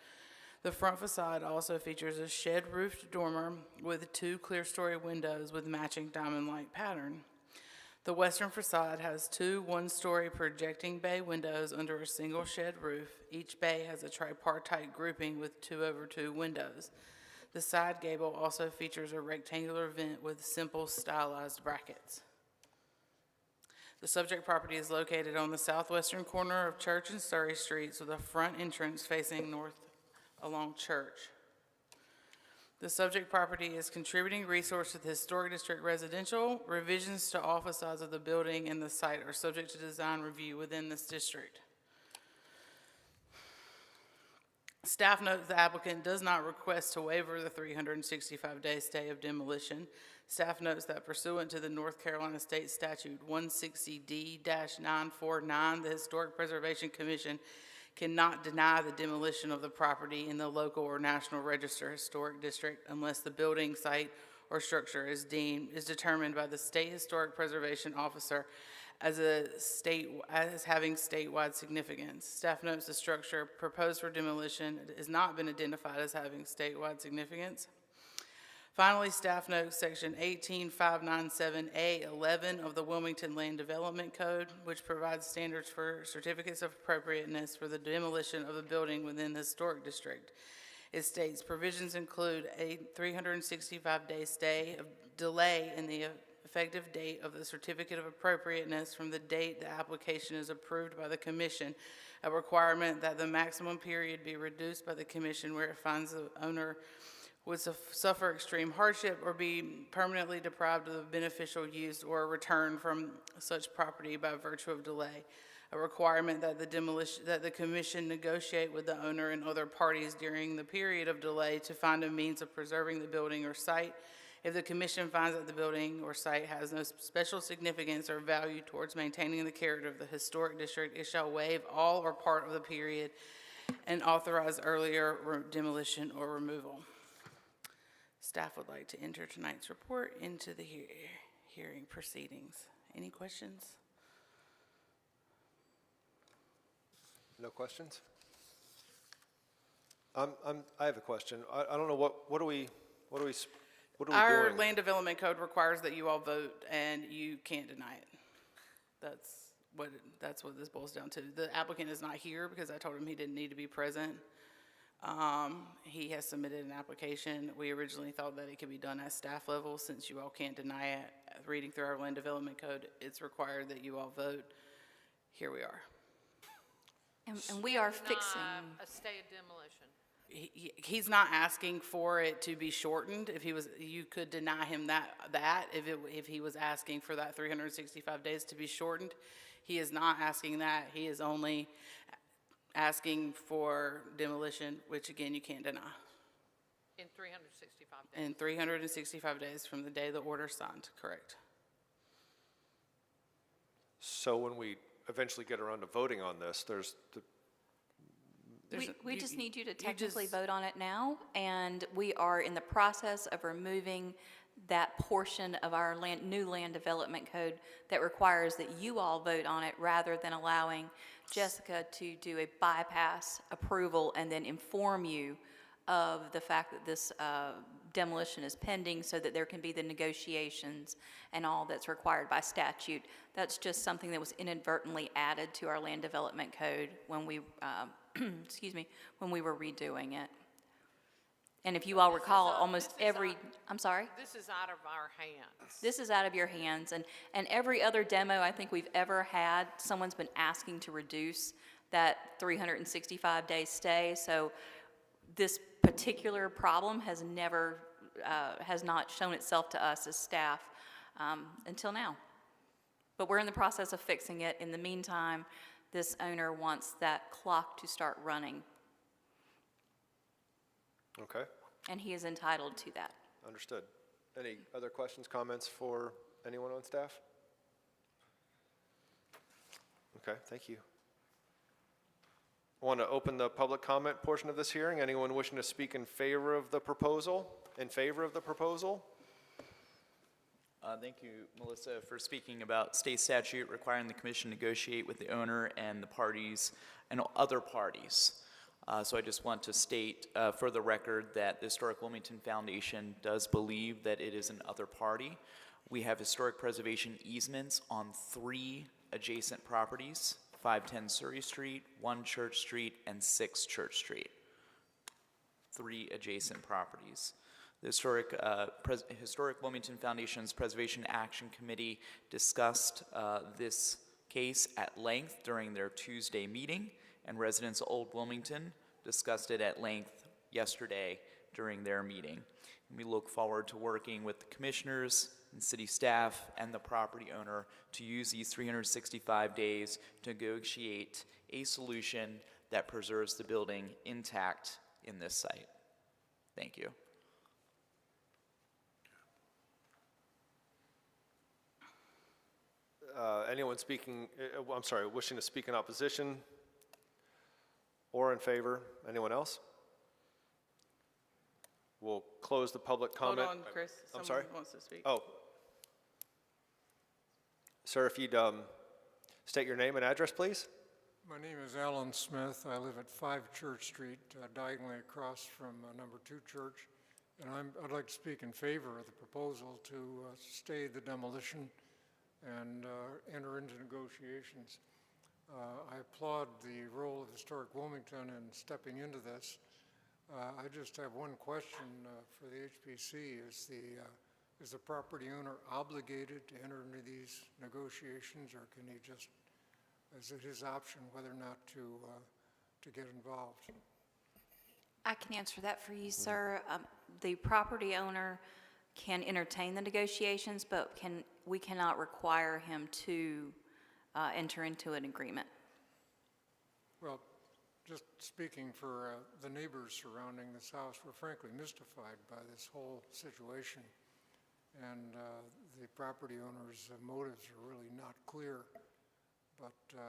B: The front facade also features a shed-roofed dormer with 2 clear-story windows with matching diamond light pattern. The western facade has 2 one-story projecting bay windows under a single shed roof. Each bay has a tripartite grouping with 2/2 windows. The side gable also features a rectangular vent with simple stylized brackets. The subject property is located on the southwestern corner of Church and Surrey Streets with a front entrance facing north along Church. The subject property is contributing resource to the Historic District Residential. Revisions to all facades of the building and the site are subject to design review within this district. Staff notes the applicant does not request to waiver the 365-day stay of demolition. Staff notes that pursuant to the North Carolina State Statute 160D-949, the Historic Preservation Commission cannot deny the demolition of the property in the local or national register historic district unless the building, site, or structure is determined by the State Historic Preservation Officer as having statewide significance. Staff notes the structure proposed for demolition has not been identified as having statewide significance. Finally, staff notes section 18597A11 of the Wilmington Land Development Code, which provides standards for certificates of appropriateness for the demolition of a building within the historic district. It states provisions include a 365-day stay of delay in the effective date of the certificate of appropriateness from the date the application is approved by the commission, a requirement that the maximum period be reduced by the commission where it finds the owner would suffer extreme hardship or be permanently deprived of the beneficial use or a return from such property by virtue of delay, a requirement that the commission negotiate with the owner and other parties during the period of delay to find a means of preserving the building or site. If the commission finds that the building or site has no special significance or value towards maintaining the character of the historic district, it shall waive all or part of the period and authorize earlier demolition or removal. Staff would like to enter tonight's report into the hearing proceedings. Any questions?
A: No questions? I have a question. I don't know what are we
B: Our
A: doing?
B: land development code requires that you all vote, and you can't deny it. That's what this boils down to. The applicant is not here because I told him he didn't need to be present. He has submitted an application. We originally thought that it could be done at staff level. Since you all can't deny it, reading through our land development code, it's required that you all vote. Here we are.
D: And we are fixing.
H: A stay of demolition.
B: He's not asking for it to be shortened. If he was, you could deny him that if he was asking for that 365 days to be shortened. He is not asking that. He is only asking for demolition, which again, you can't deny.
H: In 365 days.
B: In 365 days from the day the order's signed, correct.
A: So when we eventually get around to voting on this,
D: We just need you to technically vote on it now, and we are in the process of removing that portion of our new land development code that requires that you all vote on it rather than allowing Jessica to do a bypass approval and then inform you of the fact that this demolition is pending so that there can be the negotiations and all that's required by statute. That's just something that was inadvertently added to our land development code when we, excuse me, when we were redoing it. And if you all recall, almost every, I'm sorry?
H: This is out of our hands.
D: This is out of your hands, and every other demo I think we've ever had, someone's been asking to reduce that 365-day stay, so this particular problem has never, has not shown itself to us as staff until now. But we're in the process of fixing it. In the meantime, this owner wants that clock to start running,
A: okay,
D: and he is entitled to that.
A: understood. Any other questions, comments for anyone on staff? Okay, thank you. I want to open the public comment portion of this hearing. Anyone wishing to speak in favor of the proposal? In favor of the proposal?
K: Thank you, Melissa, for speaking about state statute requiring the commission to negotiate with the owner and the parties and other parties. So I just want to state for the record that the Historic Wilmington Foundation does believe that it is an other party. We have historic preservation easements on 3 adjacent properties, 510 Surrey Street, 1 Church Street, and 6 Church Street. 3 adjacent properties. The Historic Wilmington Foundation's Preservation Action Committee discussed this case at length during their Tuesday meeting, and residents of Old Wilmington discussed it at length yesterday during their meeting. And we look forward to working with the commissioners and city staff and the property owner to use these 365 days to negotiate a solution that preserves the building intact in this site. Thank you.
A: Anyone speaking, I'm sorry, wishing to speak in opposition or in favor? Anyone else? We'll close the public comment.
B: Hold on, Chris.
A: I'm sorry?
B: Someone wants to speak.
A: Oh. Sir, if you'd state your name and address, please.
Q: My name is Alan Smith. I live at 5 Church Street, diagonally across from number 2 Church. And I'd like to speak in favor of the proposal to stay the demolition and enter into negotiations. I applaud the role of Historic Wilmington in stepping into this. I just have one question for the HPC. Is the property owner obligated to enter into these negotiations, or can he just, is it his option whether or not to get involved?
D: I can answer that for you, sir. The property owner can entertain the negotiations, but we cannot require him to enter into an agreement.
Q: Well, just speaking for the neighbors surrounding this house, we're frankly mystified by this whole situation. And the property owner's motives are really not clear. But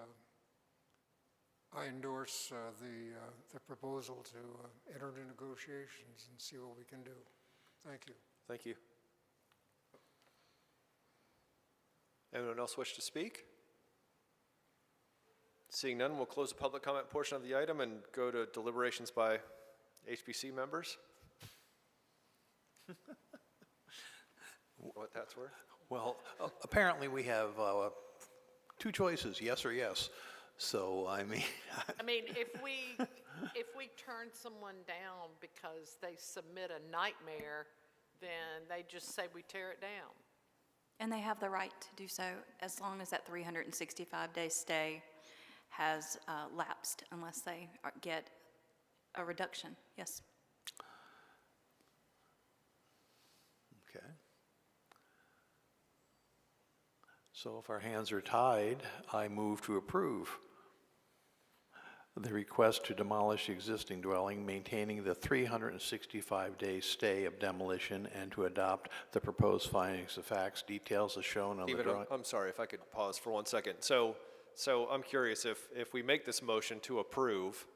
Q: I endorse the proposal to enter into negotiations and see what we can do. Thank you.
A: Thank you. Anyone else wish to speak? Seeing none, we'll close the public comment portion of the item and go to deliberations by HPC members. What that's worth?
G: Well, apparently we have 2 choices, yes or yes. So, I mean...
H: I mean, if we turn someone down because they submit a nightmare, then they just say we tear it down.
D: And they have the right to do so as long as that 365-day stay has lapsed, unless they get a reduction, yes.
G: Okay. So if our hands are tied, I move to approve the request to demolish the existing dwelling, maintaining the 365-day stay of demolition, and to adopt the proposed findings of facts. Details as shown on the
A: Stephen,
G: drawing.
A: I'm sorry, if I could pause for 1 second. So I'm curious, if we make this motion to approve,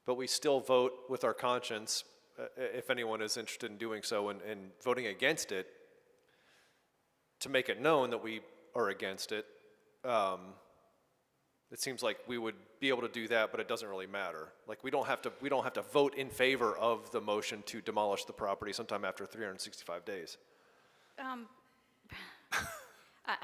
A: but we still vote with our conscience, if anyone is interested in doing so, and voting against it, to make it known that we are against it, it seems like we would be able to do that, but it doesn't really matter. Like, we don't have to vote in favor of the motion to demolish the property sometime after 365 days.
D: And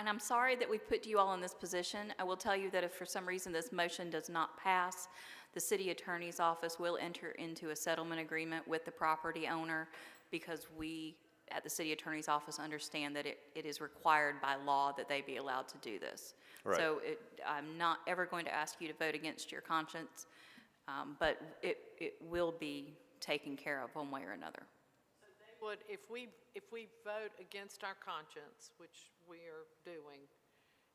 D: I'm sorry that we put you all in this position. I will tell you that if for some reason this motion does not pass, the city attorney's office will enter into a settlement agreement with the property owner, because we at the city attorney's office understand that it is required by law that they be allowed to do this.
A: Right.
D: So I'm not ever going to ask you to vote against your conscience, but it will be taken care of one way or another.
H: They would, if we vote against our conscience, which we are doing,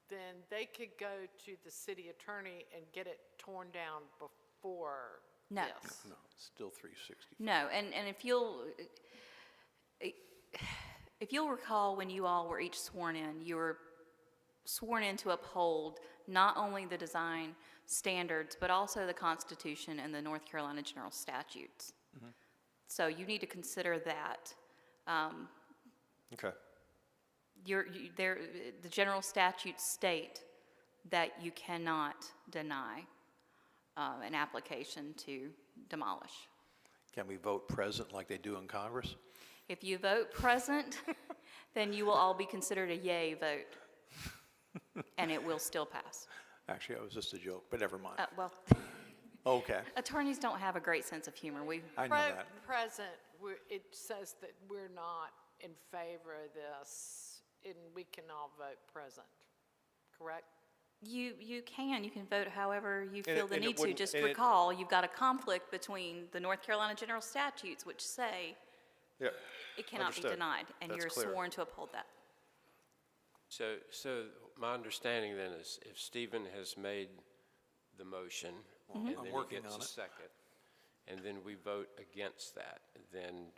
H: then they could go to the city attorney and get it torn down before
D: No.
H: this.
G: No, it's still 360.
D: No, and if you'll recall, when you all were each sworn in, you were sworn in to uphold not only the design standards, but also the Constitution and the North Carolina General Statutes. So you need to consider that.
A: Okay.
D: The general statutes state that you cannot deny an application to demolish.
G: Can we vote present like they do in Congress?
D: If you vote present, then you will all be considered a yay vote, and it will still pass.
G: Actually, that was just a joke, but never mind.
D: Well,
G: Okay,
D: attorneys don't have a great sense of humor.
G: I know that.
H: Present, it says that we're not in favor of this, and we can all vote present, correct?
D: You can vote however you feel the
A: and it
D: need to.
A: wouldn't-
D: Just
A: and it-
D: recall, you've got a conflict between the North Carolina General Statutes, which say
A: Yeah.
D: it cannot be
A: Understood.
D: denied, and
A: That's
D: you're
A: clear.
D: sworn to uphold that.
O: So my understanding then is if Stephen has made the motion, and
G: I'm
O: then
G: working
O: he gets
G: on
O: a
G: it.
O: second, and then we vote against that, then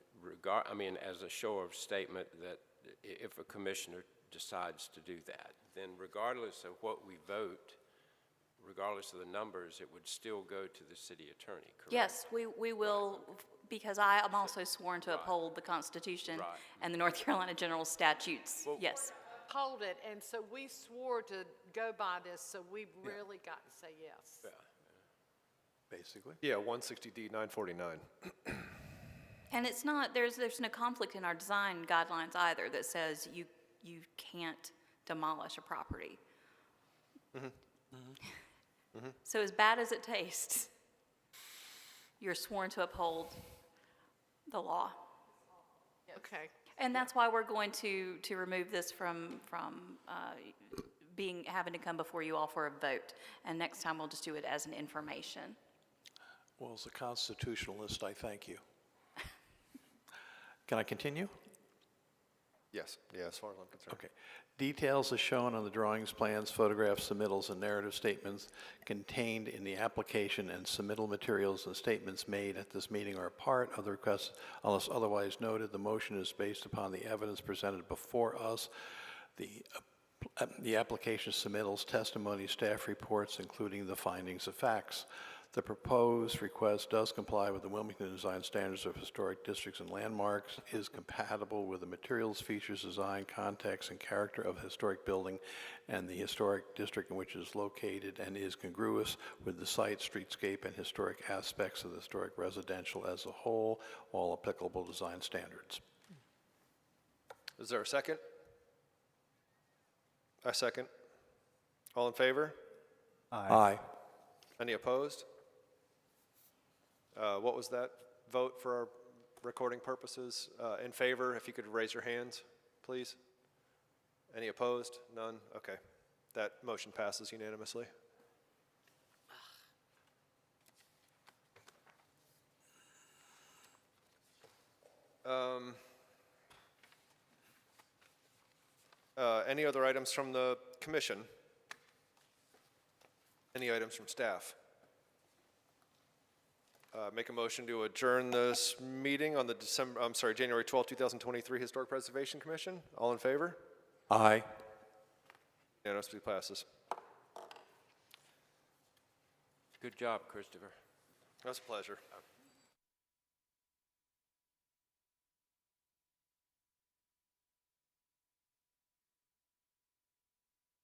O: as a show of statement that if a commissioner decides to do that, then regardless of what we vote, regardless of the numbers, it would still go to the city attorney, correct?
D: Yes, we will, because I am also sworn to uphold the Constitution
O: Right.
D: and the North Carolina General Statutes, yes.
H: Hold it, and so we swore to go by this, so we really got to say yes.
G: Basically.
A: Yeah, 160D 949.
D: And it's not, there's no conflict in our design guidelines either that says you can't demolish a property. So as bad as it tastes, you're sworn to uphold the law.
H: Okay.
D: And that's why we're going to remove this from having to come before you all for a vote. And next time, we'll just do it as an information.
G: Well, as a constitutionalist, I thank you. Can I continue?
A: Yes, yeah, as far as I'm concerned.
G: Okay. Details as shown on the drawings, plans, photographs, submittals, and narrative statements contained in the application and submittal materials and statements made at this meeting are a part of the request unless otherwise noted. The motion is based upon the evidence presented before us. The application submittals, testimony, staff reports, including the findings of facts. The proposed request does comply with the Wilmington Design Standards of Historic Districts and Landmarks, is compatible with the materials, features, design, context, and character of the historic building and the historic district in which it is located, and is congruous with the site, streetscape, and historic aspects of the historic residential as a whole, all applicable design standards.
A: Is there a second? A second. All in favor?
G: Aye.
A: Any opposed? What was that vote for our recording purposes? In favor, if you could raise your hands, please. Any opposed? None? Okay. That motion passes unanimously. Any other items from the commission? Any items from staff? Make a motion to adjourn this meeting on the January 12, 2023 Historic Preservation Commission. All in favor?
G: Aye.
A: Unanimously passes.
O: Good job, Christopher.
A: That was a pleasure.